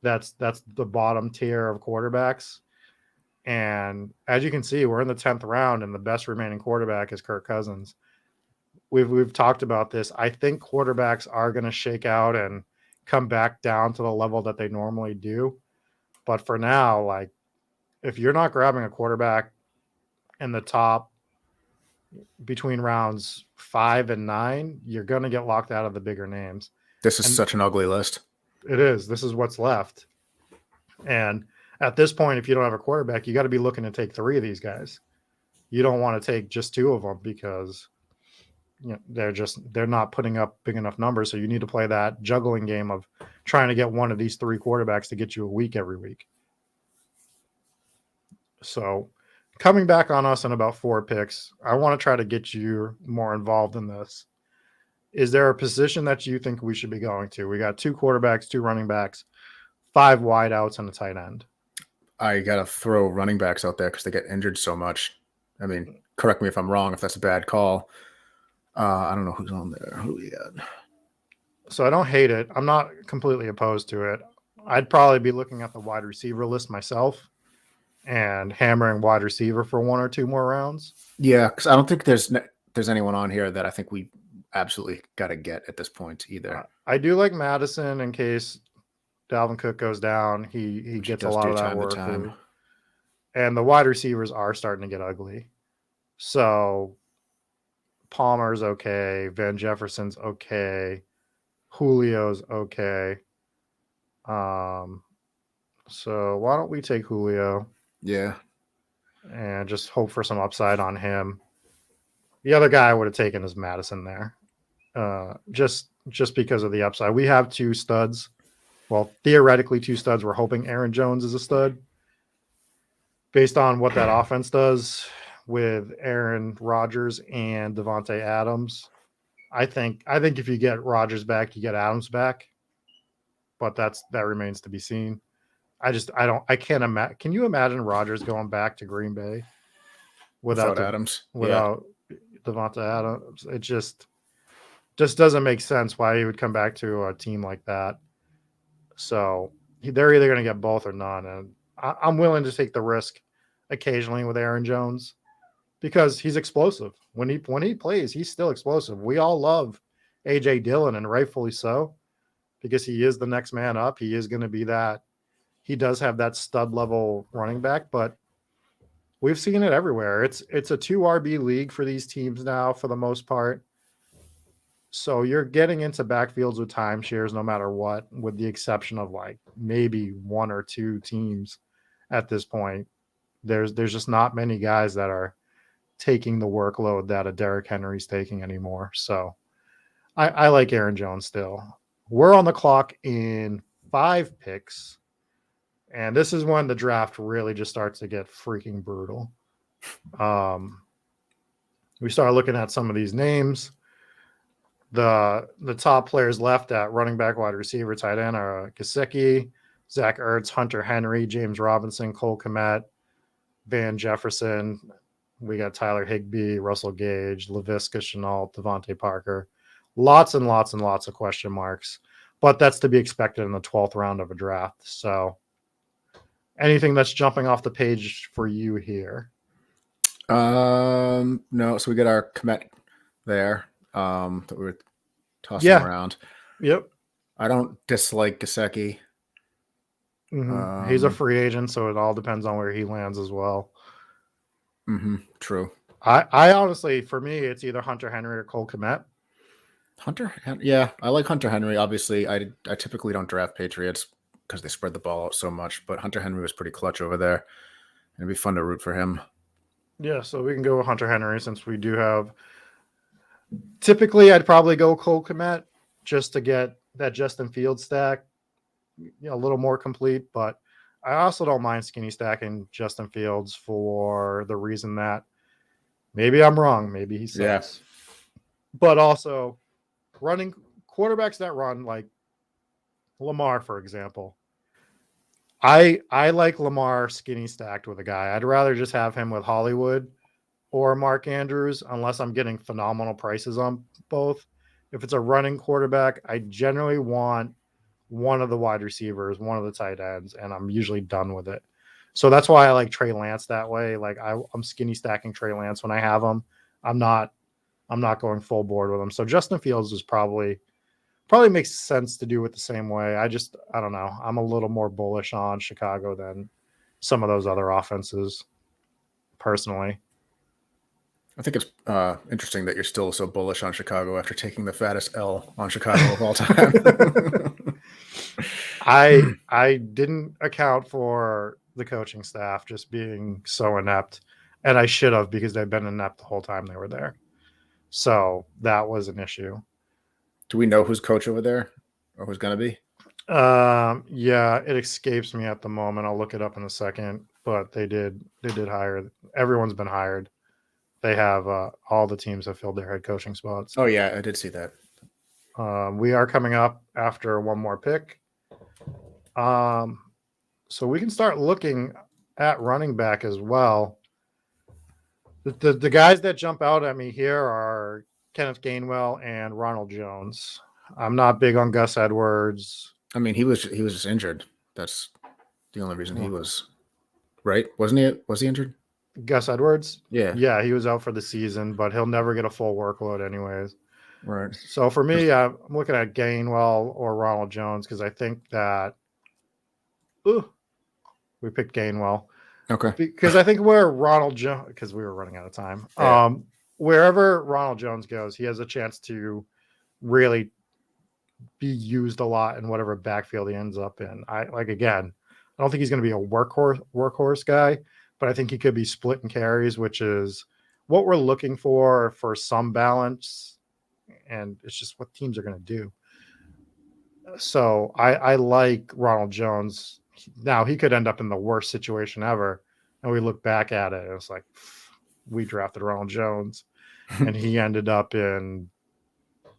That's the bottom tier of quarterbacks. And as you can see, we're in the 10th round, and the best remaining quarterback is Kirk Cousins. We've talked about this. I think quarterbacks are going to shake out and come back down to the level that they normally do. But for now, like, if you're not grabbing a quarterback in the top between rounds 5 and 9, you're going to get locked out of the bigger names. This is such an ugly list. It is. This is what's left. And at this point, if you don't have a quarterback, you got to be looking to take 3 of these guys. You don't want to take just 2 of them because they're not putting up big enough numbers. So you need to play that juggling game of trying to get one of these 3 quarterbacks to get you a week every week. So coming back on us in about 4 picks, I want to try to get you more involved in this. Is there a position that you think we should be going to? We got 2 quarterbacks, 2 running backs, 5 wideouts, and a tight end. I got to throw running backs out there because they get injured so much. I mean, correct me if I'm wrong, if that's a bad call. I don't know who's on there. Who we got? So I don't hate it. I'm not completely opposed to it. I'd probably be looking at the wide receiver list myself and hammering wide receiver for 1 or 2 more rounds. Yeah, because I don't think there's anyone on here that I think we absolutely got to get at this point either. I do like Madison in case Dalvin Cook goes down. He gets a lot of that work. And the wide receivers are starting to get ugly. So Palmer's okay. Van Jefferson's okay. Julio's okay. So why don't we take Julio? Yeah. And just hope for some upside on him. The other guy I would have taken is Madison there. Just because of the upside. We have 2 studs. Well, theoretically 2 studs. We're hoping Aaron Jones is a stud. Based on what that offense does with Aaron Rodgers and Devontae Adams, I think if you get Rodgers back, you get Adams back. But that remains to be seen. I can't imagine. Can you imagine Rodgers going back to Green Bay without Adams? Without Devonta Adams, it just doesn't make sense why he would come back to a team like that. So they're either going to get both or none, and I'm willing to take the risk occasionally with Aaron Jones because he's explosive. When he plays, he's still explosive. We all love AJ Dillon, and rightfully so, because he is the next man up. He is going to be that. He does have that stud level running back, but we've seen it everywhere. It's a 2 RB league for these teams now for the most part. So you're getting into backfields with timeshares no matter what, with the exception of like maybe 1 or 2 teams at this point. There's just not many guys that are taking the workload that a Derrick Henry's taking anymore. So I like Aaron Jones still. We're on the clock in 5 picks. And this is when the draft really just starts to get freaking brutal. We start looking at some of these names. The top players left at running back, wide receiver, tight end are Gesicki, Zach Ertz, Hunter Henry, James Robinson, Cole Komet, Van Jefferson. We got Tyler Higbee, Russell Gage, Laviska Shenault, Devontae Parker. Lots and lots and lots of question marks. But that's to be expected in the 12th round of a draft. So anything that's jumping off the page for you here? No. So we got our Comet there that we were tossing around. Yep. I don't dislike Gesicki. Mm-hmm. He's a free agent, so it all depends on where he lands as well. Mm-hmm. True. I honestly, for me, it's either Hunter Henry or Cole Komet. Yeah, I like Hunter Henry. Obviously, I typically don't draft Patriots because they spread the ball out so much, but Hunter Henry was pretty clutch over there. It'd be fun to root for him. Yeah, so we can go with Hunter Henry since we do have. Typically, I'd probably go Cole Komet just to get that Justin Fields stack, a little more complete. But I also don't mind skinny stacking Justin Fields for the reason that maybe I'm wrong, maybe he sucks. Yeah. But also, running quarterbacks that run like Lamar, for example. I like Lamar skinny stacked with a guy. I'd rather just have him with Hollywood or Mark Andrews unless I'm getting phenomenal prices on both. If it's a running quarterback, I generally want one of the wide receivers, one of the tight ends, and I'm usually done with it. So that's why I like Trey Lance that way. Like I'm skinny stacking Trey Lance when I have him. I'm not going full board with him. So Justin Fields is probably makes sense to do it the same way. I don't know. I'm a little more bullish on Chicago than some of those other offenses personally. I think it's interesting that you're still so bullish on Chicago after taking the fattest L on Chicago of all time. I didn't account for the coaching staff just being so inept, and I should have because they've been inept the whole time they were there. So that was an issue. Do we know who's coach over there or who's going to be? Yeah, it escapes me at the moment. I'll look it up in a second, but they did hire. Everyone's been hired. They have all the teams have filled their head coaching spots. Oh yeah, I did see that. We are coming up after one more pick. So we can start looking at running back as well. The guys that jump out at me here are Kenneth Gainwell and Ronald Jones. I'm not big on Gus Edwards. I mean, he was just injured. That's the only reason he was, right? Wasn't he? Was he injured? Gus Edwards? Yeah. Yeah, he was out for the season, but he'll never get a full workload anyways. Right. So for me, I'm looking at Gainwell or Ronald Jones because I think that we picked Gainwell. Okay. Because I think where Ronald Jones, because we were running out of time, wherever Ronald Jones goes, he has a chance to really be used a lot in whatever backfield he ends up in. I don't think he's going to be a workhorse guy, but I think he could be splitting carries, which is what we're looking for some balance. And it's just what teams are going to do. So I like Ronald Jones. Now he could end up in the worst situation ever. And we look back at it, it's like we drafted Ronald Jones and he ended up in,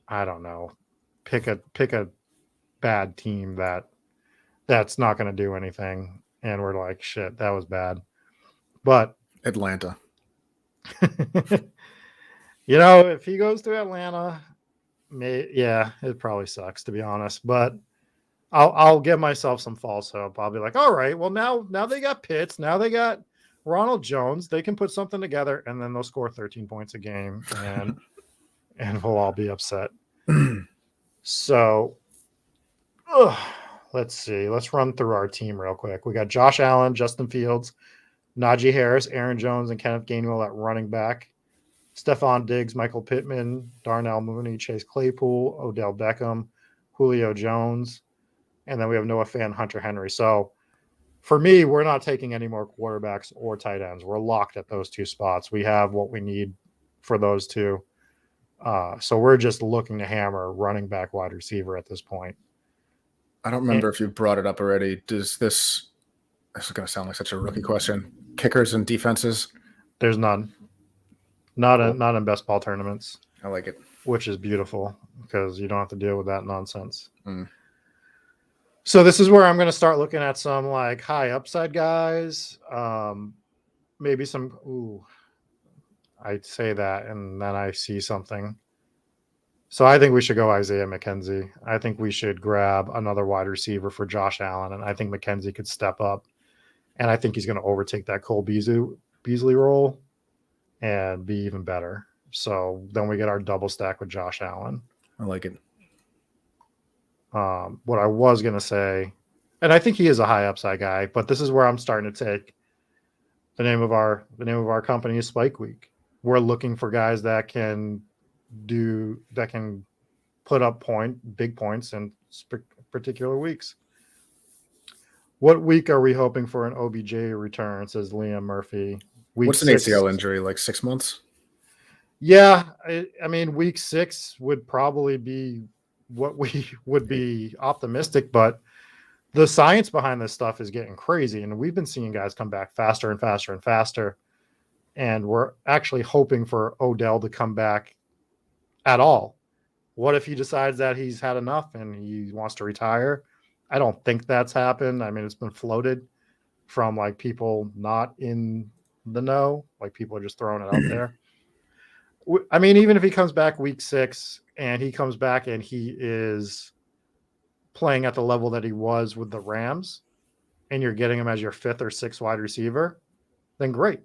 I don't know, pick a bad team that's not going to do anything. And we're like, shit, that was bad. But Atlanta. If he goes to Atlanta, it probably sucks, to be honest. But I'll give myself some false hope. I'll be like, all right, well, now they got Pitts. Now they got Ronald Jones. They can put something together, and then they'll score 13 points a game, and we'll all be upset. So, let's see. Let's run through our team real quick. We got Josh Allen, Justin Fields, Najee Harris, Aaron Jones, and Kenneth Gainwell at running back. Stephon Diggs, Michael Pittman, Darnell Mooney, Chase Claypool, Odell Beckham, Julio Jones, and then we have Noah Fant, Hunter Henry. So for me, we're not taking any more quarterbacks or tight ends. We're locked at those two spots. We have what we need for those two. So we're just looking to hammer running back, wide receiver at this point. I don't remember if you brought it up already. This is going to sound like such a rookie question. Kickers and defenses? There's none. Not in best ball tournaments. I like it. Which is beautiful because you don't have to deal with that nonsense. So this is where I'm going to start looking at some like high upside guys. Maybe some, I'd say that, and then I see something. So I think we should go Isaiah McKenzie. I think we should grab another wide receiver for Josh Allen, and I think McKenzie could step up. And I think he's going to overtake that Cole Beasley role and be even better. So then we get our double stack with Josh Allen. I like it. What I was going to say, and I think he is a high upside guy, but this is where I'm starting to take the name of our company is Spike Week. We're looking for guys that can put up big points in particular weeks. What week are we hoping for an OBJ return? Says Liam Murphy. What's an ACL injury? Like 6 months? Yeah, I mean, week 6 would probably be what we would be optimistic, but the science behind this stuff is getting crazy, and we've been seeing guys come back faster and faster and faster, and we're actually hoping for Odell to come back at all. What if he decides that he's had enough and he wants to retire? I don't think that's happened. I mean, it's been floated from like people not in the know, like people are just throwing it out there. I mean, even if he comes back week 6 and he comes back and he is playing at the level that he was with the Rams and you're getting him as your 5th or 6th wide receiver, then great.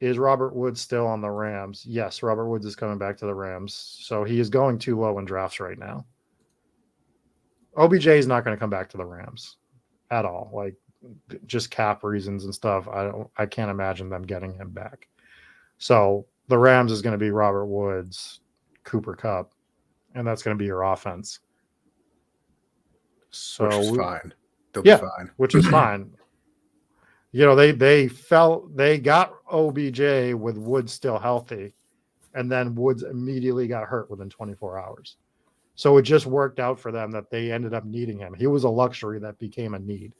Is Robert Woods still on the Rams? Yes, Robert Woods is coming back to the Rams. So he is going too low in drafts right now. OBJ is not going to come back to the Rams at all. Like, just cap reasons and stuff. I can't imagine them getting him back. So the Rams is going to be Robert Woods, Cooper Kupp, and that's going to be your offense. So which is fine. They'll be fine. Which is fine. They got OBJ with Woods still healthy, and then Woods immediately got hurt within 24 hours. So it just worked out for them that they ended up needing him. He was a luxury that became a need.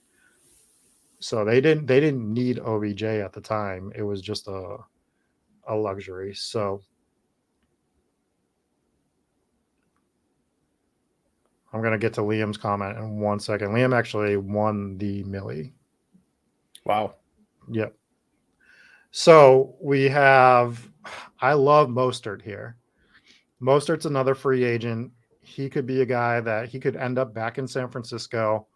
So they didn't need OBJ at the time. It was just a luxury. So I'm going to get to Liam's comment in 1 second. Liam actually won the Millie. Wow. Yep. So I love Mostert here. Mostert's another free agent. He could be a guy that he could end up back in San Francisco.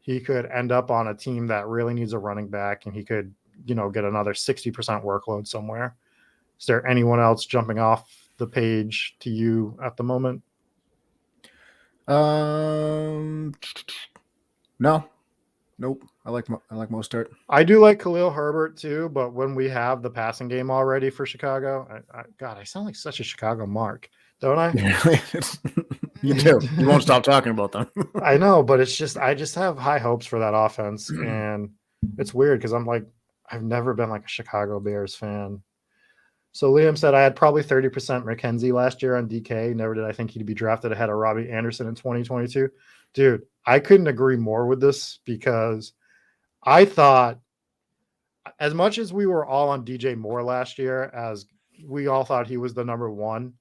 He could end up on a team that really needs a running back, and he could, get another 60% workload somewhere. Is there anyone else jumping off the page to you at the moment? No, nope. I like Mostert. I do like Khalil Herbert too, but when we have the passing game already for Chicago, God, I sound like such a Chicago mark, don't I? You do. You won't stop talking about them. I know, but it's just I just have high hopes for that offense, and it's weird because I'm like I've never been like a Chicago Bears fan. So Liam said I had probably 30% McKenzie last year on DK. Never did I think he'd be drafted ahead of Robbie Anderson in 2022. Dude, I couldn't agree more with this because I thought as much as we were all on DJ Moore last year, as we all thought he was the number one,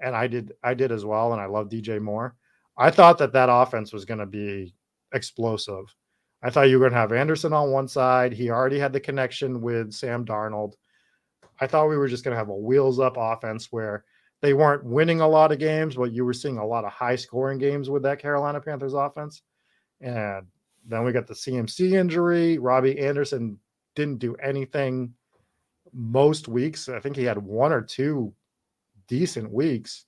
and I did as well, and I love DJ Moore. I thought that offense was going to be explosive. I thought you were going to have Anderson on one side. He already had the connection with Sam Darnold. I thought we were just going to have a wheels up offense where they weren't winning a lot of games, but you were seeing a lot of high scoring games with that Carolina Panthers offense. And then we got the CMC injury. Robbie Anderson didn't do anything most weeks. I think he had one or two decent weeks.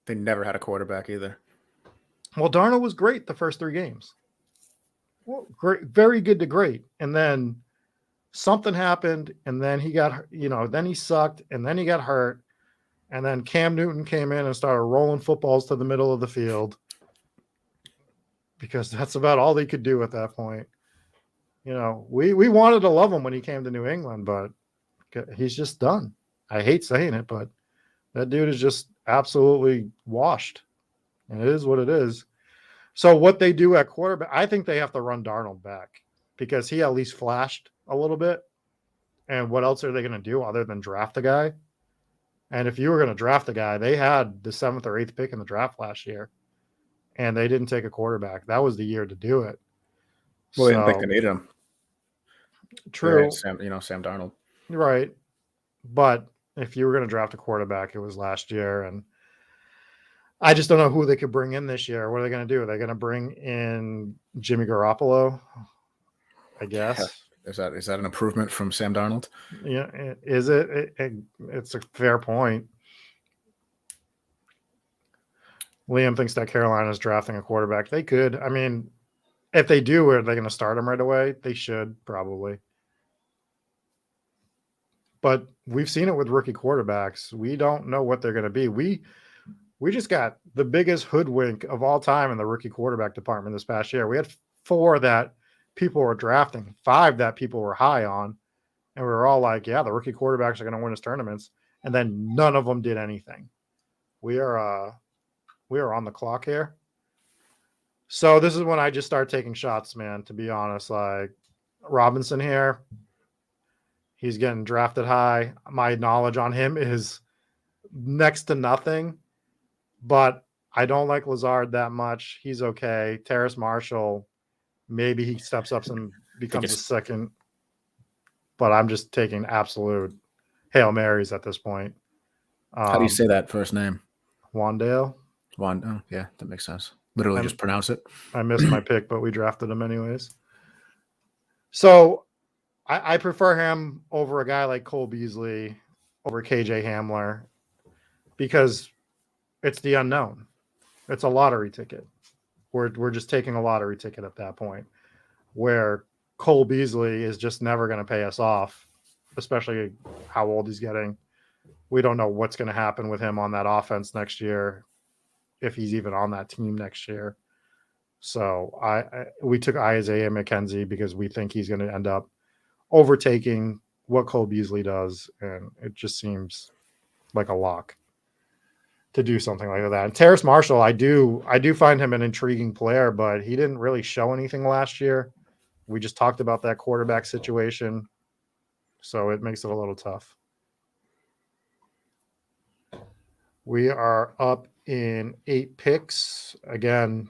They never had a quarterback either. Well, Darnold was great the first 3 games. Well, great, very good to great. And then something happened, and then he got, then he sucked, and then he got hurt. And then Cam Newton came in and started rolling footballs to the middle of the field because that's about all he could do at that point. We wanted to love him when he came to New England, but he's just done. I hate saying it, but that dude is just absolutely washed. And it is what it is. So what they do at quarterback, I think they have to run Darnold back because he at least flashed a little bit. And what else are they going to do other than draft a guy? And if you were going to draft a guy, they had the 7th or 8th pick in the draft last year, and they didn't take a quarterback. That was the year to do it. Well, they didn't think they needed him. True. Sam Darnold. Right. But if you were going to draft a quarterback, it was last year. And I just don't know who they could bring in this year. What are they going to do? Are they going to bring in Jimmy Garoppolo? I guess. Is that an improvement from Sam Darnold? Yeah. Is it? It's a fair point. Liam thinks that Carolina's drafting a quarterback. They could. I mean, if they do, are they going to start him right away? They should probably. But we've seen it with rookie quarterbacks. We don't know what they're going to be. We just got the biggest hoodwink of all time in the rookie quarterback department this past year. We had 4 that people were drafting, 5 that people were high on. And we were all like, yeah, the rookie quarterbacks are going to win us tournaments. And then none of them did anything. We are on the clock here. So this is when I just start taking shots, man, to be honest. Like Robinson here, he's getting drafted high. My knowledge on him is next to nothing, but I don't like Lazard that much. He's okay. Terrace Marshall, maybe he steps up and becomes a second, but I'm just taking absolute Hail Marys at this point. How do you say that first name? Wandale. Oh, yeah, that makes sense. Literally just pronounce it. I missed my pick, but we drafted him anyways. So I prefer him over a guy like Cole Beasley, over KJ Hamler, because it's the unknown. It's a lottery ticket. We're just taking a lottery ticket at that point, where Cole Beasley is just never going to pay us off, especially how old he's getting. We don't know what's going to happen with him on that offense next year, if he's even on that team next year. So we took Isaiah McKenzie because we think he's going to end up overtaking what Cole Beasley does, and it just seems like a lock to do something like that. And Terrace Marshall, I do find him an intriguing player, but he didn't really show anything last year. We just talked about that quarterback situation, so it makes it a little tough. We are up in 8 picks. Again,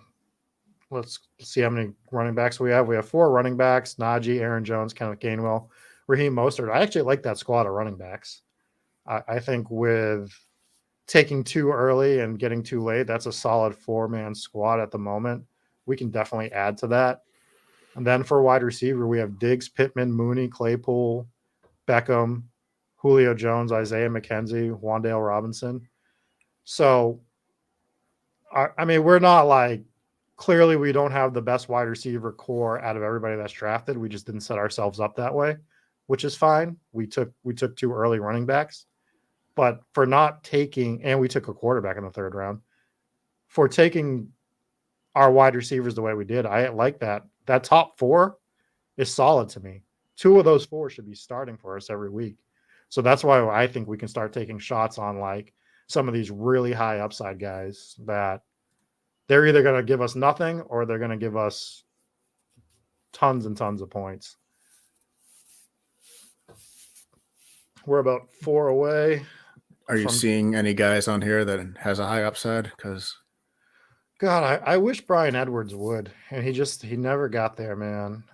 let's see how many running backs we have. We have 4 running backs: Najee, Aaron Jones, Kenneth Gainwell, Raheem Mostert. I actually like that squad of running backs. I think with taking too early and getting too late, that's a solid 4-man squad at the moment. We can definitely add to that. And then for wide receiver, we have Diggs, Pittman, Mooney, Claypool, Beckham, Julio Jones, Isaiah McKenzie, Wandale Robinson. So, I mean, we're not like clearly we don't have the best wide receiver core out of everybody that's drafted. We just didn't set ourselves up that way, which is fine. We took 2 early running backs, but for not taking, and we took a quarterback in the 3rd round, for taking our wide receivers the way we did, I like that. That top 4 is solid to me. 2 of those 4 should be starting for us every week. So that's why I think we can start taking shots on like some of these really high upside guys that they're either going to give us nothing or they're going to give us tons and tons of points. We're about 4 away. Are you seeing any guys on here that has a high upside? Because God, I wish Brian Edwards would, and he never got there, man.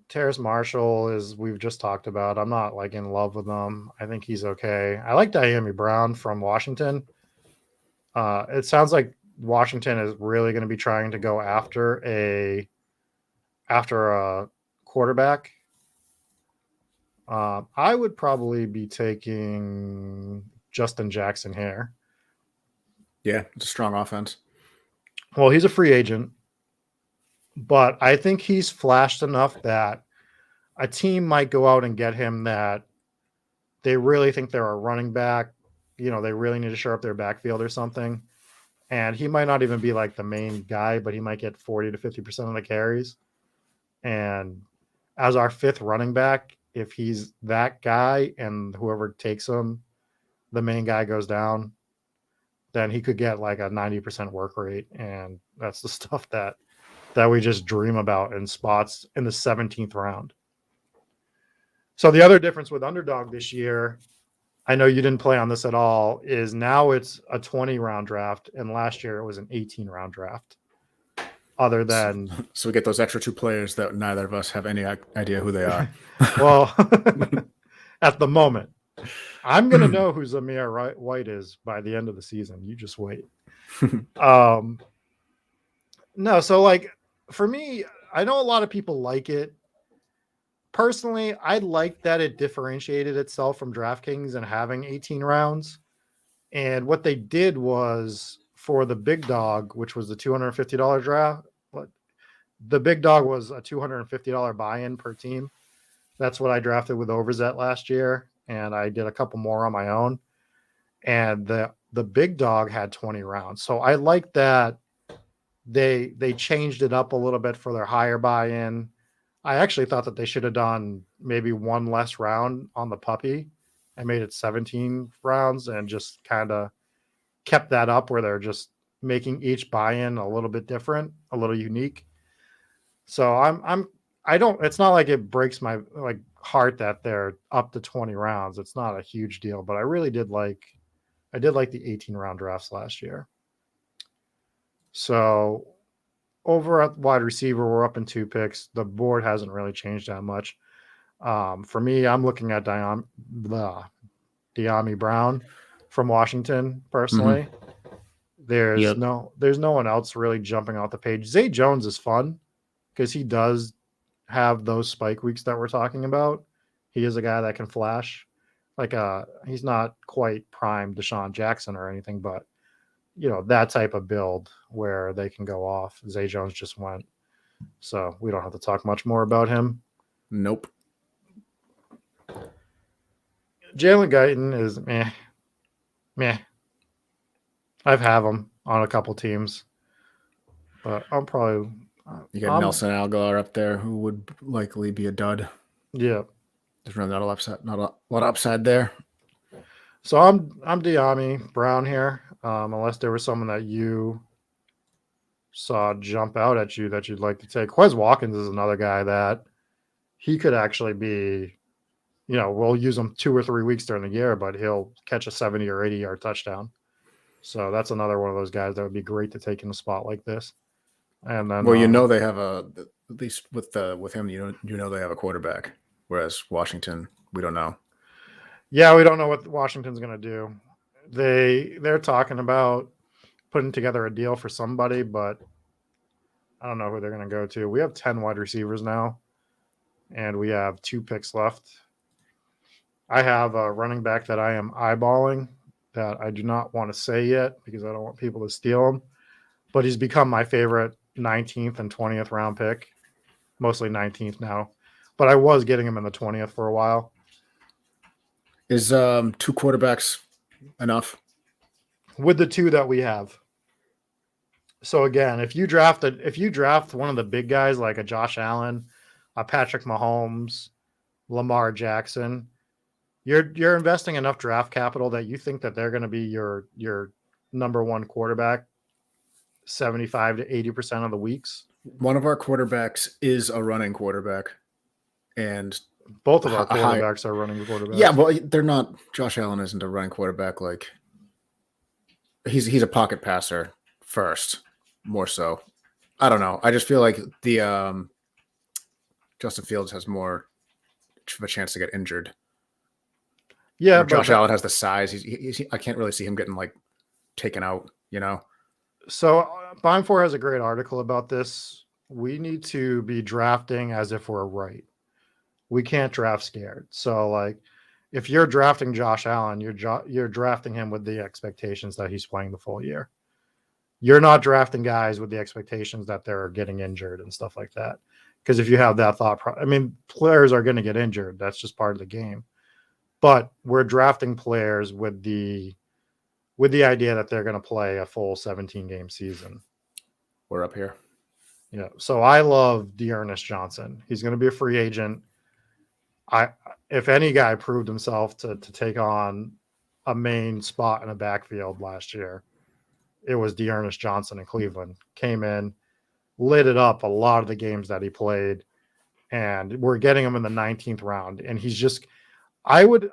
Terrace Marshall is we've just talked about. I'm not like in love with him. I think he's okay. I like Dyami Brown from Washington. It sounds like Washington is really going to be trying to go after a quarterback. I would probably be taking Justin Jackson here. Yeah, it's a strong offense. Well, he's a free agent, but I think he's flashed enough that a team might go out and get him that they really think they're a running back. You know, they really need to shore up their backfield or something. And he might not even be like the main guy, but he might get 40 to 50% of the carries. And as our 5th running back, if he's that guy and whoever takes him, the main guy goes down, then he could get like a 90% work rate. And that's the stuff that we just dream about in spots in the 17th round. So the other difference with Underdog this year, I know you didn't play on this at all, is now it's a 20-round draft, and last year it was an 18-round draft. Other than so we get those extra 2 players that neither of us have any idea who they are. Well, at the moment, I'm gonna know who Zamir White is by the end of the season. You just wait. No, so like for me, I know a lot of people like it. Personally, I like that it differentiated itself from DraftKings and having 18 rounds. And what they did was for the big dog, which was the $250 draft, the big dog was a $250 buy-in per team. That's what I drafted with Overzet last year. And I did a couple more on my own. And the big dog had 20 rounds. So I like that they changed it up a little bit for their higher buy-in. I actually thought that they should have done maybe 1 less round on the puppy and made it 17 rounds and just kind of kept that up where they're just making each buy-in a little bit different, a little unique. So it's not like it breaks my like heart that they're up to 20 rounds. It's not a huge deal, but I really did like the 18 round drafts last year. So over at wide receiver, we're up in 2 picks. The board hasn't really changed that much. For me, I'm looking at Dyami Brown from Washington personally. Mm-hmm. There's no one else really jumping off the page. Zay Jones is fun because he does have those spike weeks that we're talking about. He is a guy that can flash. Like he's not quite prime Deshaun Jackson or anything, but you know, that type of build where they can go off. Zay Jones just went. So we don't have to talk much more about him. Nope. Jaylen Guyton is meh. I've him on a couple teams, but I'm probably you got Nelson Aguilar up there, who would likely be a dud. Yeah, there's not a lot of upside there. So I'm Dyami Brown here, unless there was someone that you saw jump out at you that you'd like to take. Quez Watkins is another guy that he could actually be. You know, we'll use him 2 or 3 weeks during the year, but he'll catch a 70 or 80 yard touchdown. So that's another one of those guys that would be great to take in a spot like this. And then, well, you know, they have at least with him, you know, they have a quarterback, whereas Washington, we don't know. Yeah, we don't know what Washington's going to do. They're talking about putting together a deal for somebody, but I don't know who they're going to go to. We have 10 wide receivers now, and we have 2 picks left. I have a running back that I am eyeballing that I do not want to say yet because I don't want people to steal him. But he's become my favorite 19th and 20th round pick, mostly 19th now. But I was getting him in the 20th for a while. Is 2 quarterbacks enough? With the 2 that we have. So again, if you draft one of the big guys like a Josh Allen, a Patrick Mahomes, Lamar Jackson, you're investing enough draft capital that you think that they're going to be your number 1 quarterback 75 to 80% of the weeks. One of our quarterbacks is a running quarterback, and both of our quarterbacks are running quarterbacks. Yeah, well, they're not. Josh Allen isn't a running quarterback. Like he's a pocket passer first, more so. I don't know. I just feel like the Justin Fields has more of a chance to get injured. Yeah, but Josh Allen has the size. I can't really see him getting like taken out. So Bime4 has a great article about this. We need to be drafting as if we're right. We can't draft scared. So like if you're drafting Josh Allen, you're drafting him with the expectations that he's playing the full year. You're not drafting guys with the expectations that they're getting injured and stuff like that. Because if you have that thought, players are going to get injured. That's just part of the game. But we're drafting players with the idea that they're going to play a full 17-game season. We're up here. Yeah. So I love Earnest Johnson. He's going to be a free agent. If any guy proved himself to take on a main spot in a backfield last year, it was Earnest Johnson in Cleveland. Came in, lit it up a lot of the games that he played, and we're getting him in the 19th round. And he's just, I would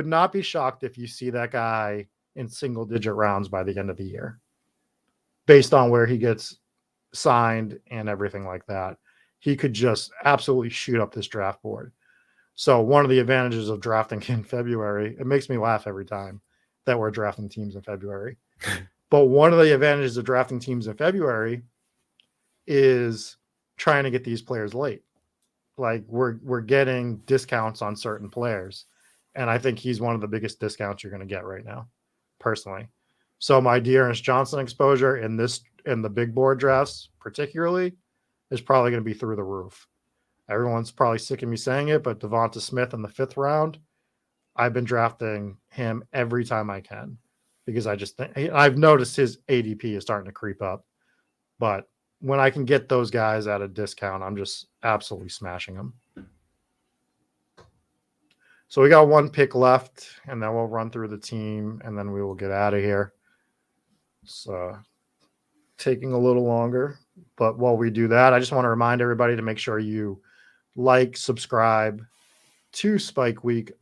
not be shocked if you see that guy in single-digit rounds by the end of the year, based on where he gets signed and everything like that. He could just absolutely shoot up this draft board. So one of the advantages of drafting in February, it makes me laugh every time that we're drafting teams in February. But one of the advantages of drafting teams in February is trying to get these players late. Like we're getting discounts on certain players. And I think he's one of the biggest discounts you're going to get right now, personally. So my Ernest Johnson exposure in the big board drafts particularly is probably going to be through the roof. Everyone's probably sick of me saying it, but Devonta Smith in the 5th round, I've been drafting him every time I can because I just think I've noticed his ADP is starting to creep up. But when I can get those guys at a discount, I'm just absolutely smashing them. So we got 1 pick left, and then we'll run through the team, and then we will get out of here. So taking a little longer. But while we do that, I just want to remind everybody to make sure you like, subscribe to Spike Week,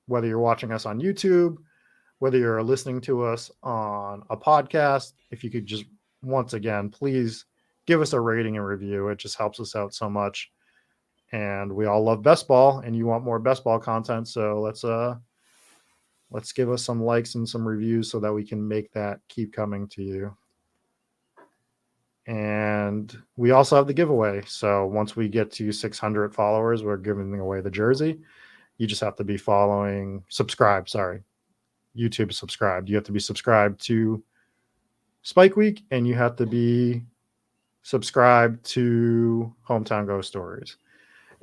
whether you're watching us on YouTube, whether you're listening to us on a podcast. If you could just, once again, please give us a rating and review. It just helps us out so much. And we all love best ball, and you want more best ball content. So let's give us some likes and some reviews so that we can make that keep coming to you. And we also have the giveaway. So once we get to 600 followers, we're giving away the jersey. You just have to be YouTube subscribed. You have to be subscribed to Spike Week, and you have to be subscribed to Hometown Ghost Stories.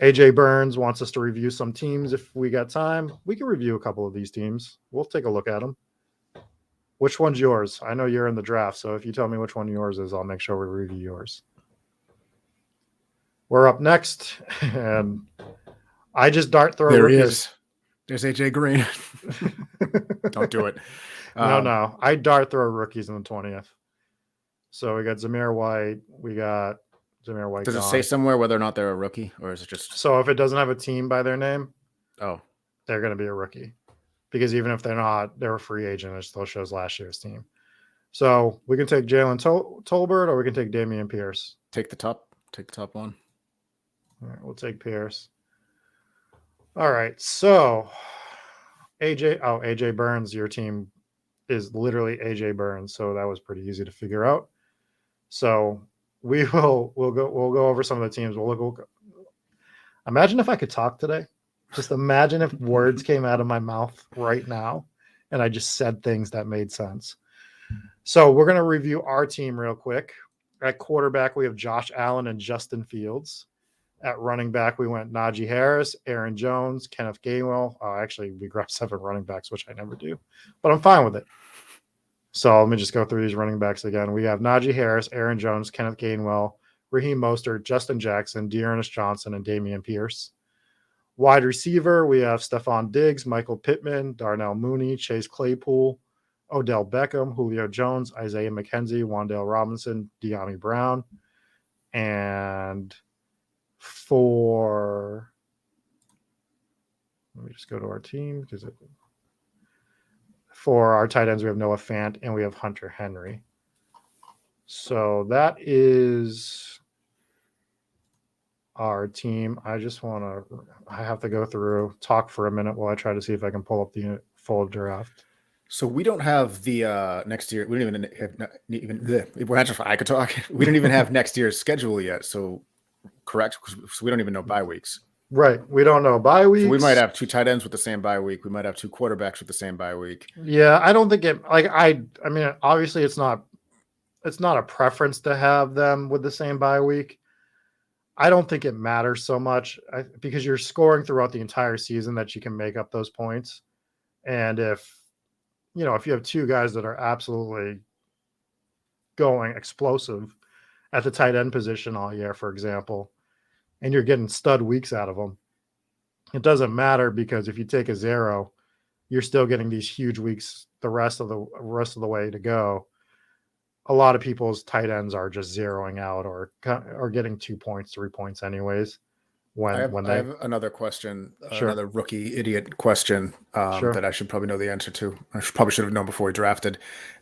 AJ Burns wants us to review some teams. If we got time, we can review a couple of these teams. We'll take a look at them. Which one's yours? I know you're in the draft, so if you tell me which one yours is, I'll make sure we review yours. We're up next, and I just dart throw. There he is. There's AJ Green. Don't do it. No. I dart throw rookies in the 20th. So we got Zamir White. We got Zamir White. Does it say somewhere whether or not they're a rookie, or is it just? So if it doesn't have a team by their name, they're going to be a rookie. Because even if they're not, they're a free agent. It still shows last year's team. So we can take Jalen Tolbert, or we can take Dameon Pierce. Take the top one. All right, we'll take Pierce. All right, so AJ Burns, your team is literally AJ Burns, so that was pretty easy to figure out. So we'll go over some of the teams. Imagine if I could talk today. Just imagine if words came out of my mouth right now and I just said things that made sense. So we're going to review our team real quick. At quarterback, we have Josh Allen and Justin Fields. At running back, we went Najee Harris, Aaron Jones, Kenneth Gainwell. Actually, we grabbed 7 running backs, which I never do, but I'm fine with it. So let me just go through these running backs again. We have Najee Harris, Aaron Jones, Kenneth Gainwell, Raheem Mostert, Justin Jackson, Earnest Johnson, and Damian Pierce. Wide receiver, we have Stephon Diggs, Michael Pittman, Darnell Mooney, Chase Claypool, Odell Beckham, Julio Jones, Isaiah McKenzie, Wan'Dale Robinson, De'Ami Brown. And let me just go to our team because for our tight ends, we have Noah Fant and we have Hunter Henry. So that is our team. I have to go through, talk for a minute while I try to see if I can pull up the full draft. So we don't have the next year. We don't I could talk. We don't even have next year's schedule yet. So correct. So we don't even know bye weeks. Right. We don't know bye weeks. So we might have 2 tight ends with the same bye week. We might have 2 quarterbacks with the same bye week. Yeah, I don't think it I mean, obviously it's not a preference to have them with the same bye week. I don't think it matters so much because you're scoring throughout the entire season that you can make up those points. And if you have 2 guys that are absolutely going explosive at the tight end position all year, for example, and you're getting stud weeks out of them, it doesn't matter because if you take a 0, you're still getting these huge weeks the rest of the way to go. A lot of people's tight ends are just zeroing out or getting 2 points, 3 points anyways. I have another question, Sure. Another rookie idiot question Sure. that I should probably know the answer to. I probably should have known before we drafted.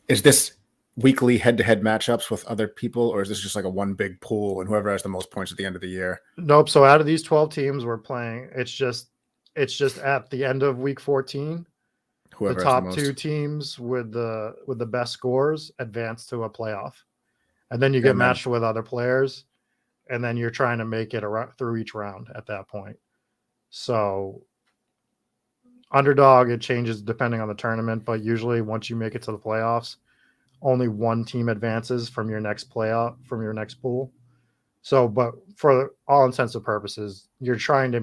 Is this weekly head-to-head matchups with other people, or is this just like a one big pool and whoever has the most points at the end of the year? Nope. So out of these 12 teams we're playing, it's just at the end of week 14. Whoever the has top the most. 2 teams with the best scores advance to a playoff, and then you get matched with other players, and then you're trying to make it through each round at that point. So underdog, it changes depending on the tournament, but usually once you make it to the playoffs, only 1 team advances from your next pool. So, but for all intents and purposes, you're trying to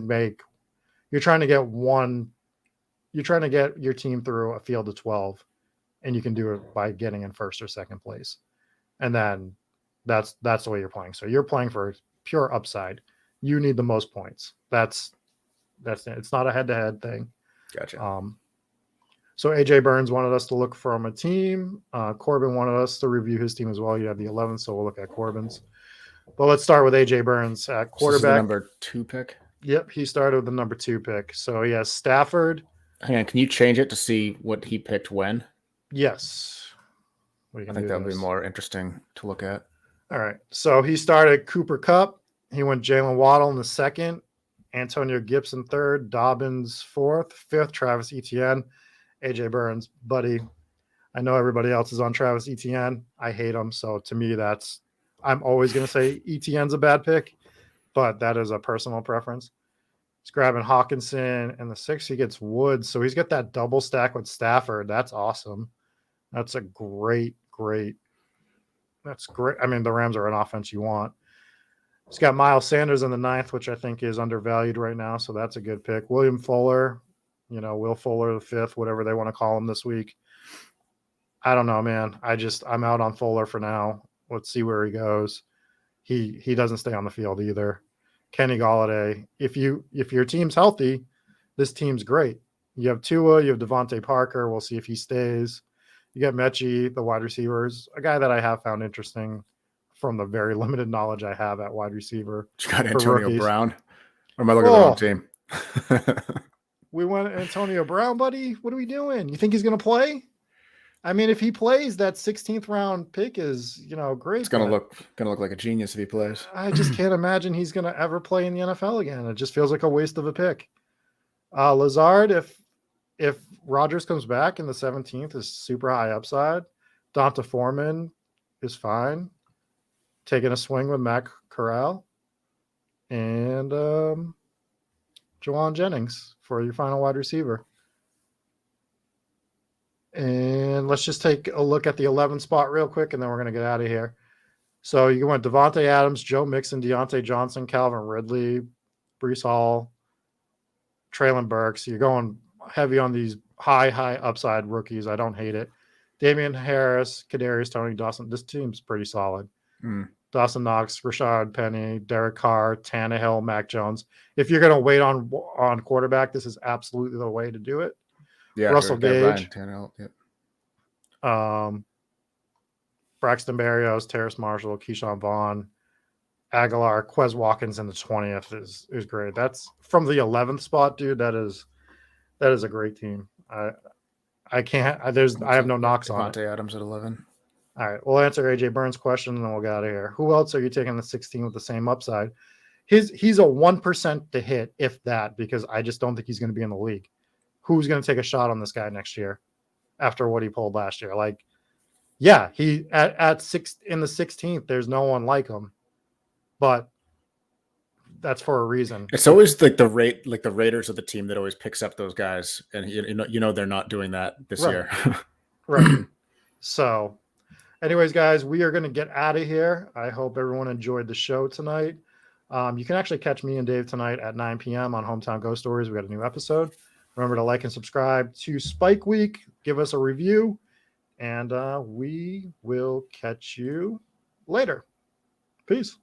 get your team through a field of 12, and you can do it by getting in first or second place. And then that's the way you're playing. So you're playing for pure upside. You need the most points. That's it. It's not a head-to-head thing. Gotcha. So AJ Burns wanted us to look from a team. Corbin wanted us to review his team as well. You have the 11th, so we'll look at Corbin's. But let's start with AJ Burns at quarterback. This is the number 2 pick? Yep, he started with the number 2 pick. So he has Stafford. Hang on, can you change it to see what he picked when? Yes. I think that would be more interesting to look at. All right. So he started Cooper Kupp. He went Jalen Waddle in the 2nd, Antonio Gibson 3rd, Dobbins 4th, 5th, Travis Etienne, AJ Burns. Buddy, I know everybody else is on Travis Etienne. I hate him. So to me, I'm always going to say Etienne's a bad pick, but that is a personal preference. He's grabbing Hawkinson in the 6th. He gets Woods. So he's got that double stack with Stafford. That's awesome. That's a great. That's great. I mean, the Rams are an offense you want. He's got Miles Sanders in the 9th, which I think is undervalued right now. So that's a good pick. William Fuller, Will Fuller the 5th, whatever they want to call him this week. I don't know, man. I'm out on Fuller for now. Let's see where he goes. He doesn't stay on the field either. Kenny Galladay. If your team's healthy, this team's great. You have Tua, you have Devontae Parker. We'll see if he stays. You got Mechie, the wide receivers, a guy that I have found interesting from the very limited knowledge I have at wide receiver. You got Antonio Brown? Or am I looking at the wrong team? We went Antonio Brown, buddy. What are we doing? You think he's going to play? I mean, if he plays, that 16th round pick is, great. It's gonna look like a genius if he plays. I just can't imagine he's gonna ever play in the NFL again. It just feels like a waste of a pick. Lazard, if Rodgers comes back in the 17th, is super high upside. Donta Foreman is fine. Taking a swing with Matt Corral and Jawan Jennings for your final wide receiver. And let's just take a look at the 11 spot real quick, and then we're going to get out of here. So you went Devontae Adams, Joe Mixon, Deontay Johnson, Calvin Ridley, Breece Hall, Traylon Burks. You're going heavy on these high upside rookies. I don't hate it. Damian Harris, Kadarius Toney, Dawson. This team's pretty solid. Dawson Knox, Rashad Penny, Derek Carr, Tannehill, Mac Jones. If you're going to wait on quarterback, this is absolutely the way to do it. Yeah, Russell Gage, Tannehill, yeah. Braxton Berrios, Terrace Marshall, Keyshawn Vaughn, Aguilar, Quez Watkins in the 20th is great. That's from the 11th spot, dude. That is a great team. I have no knocks on it. Devontae Adams at 11. All right, we'll answer AJ Burns' question and then we'll get out of here. Who else are you taking the 16 with the same upside? He's a 1% to hit, if that, because I just don't think he's going to be in the league. Who's going to take a shot on this guy next year after what he pulled last year? Like, yeah, he at six in the 16th, there's no one like him, but that's for a reason. It's always like the Raiders of the team that always picks up those guys, and you know they're not doing that this year. Right. So, anyways, guys, we are going to get out of here. I hope everyone enjoyed the show tonight. You can actually catch me and Dave tonight at 9 p.m. on Hometown Ghost Stories. We got a new episode. Remember to like and subscribe to Spike Week. Give us a review, and we will catch you later. Peace.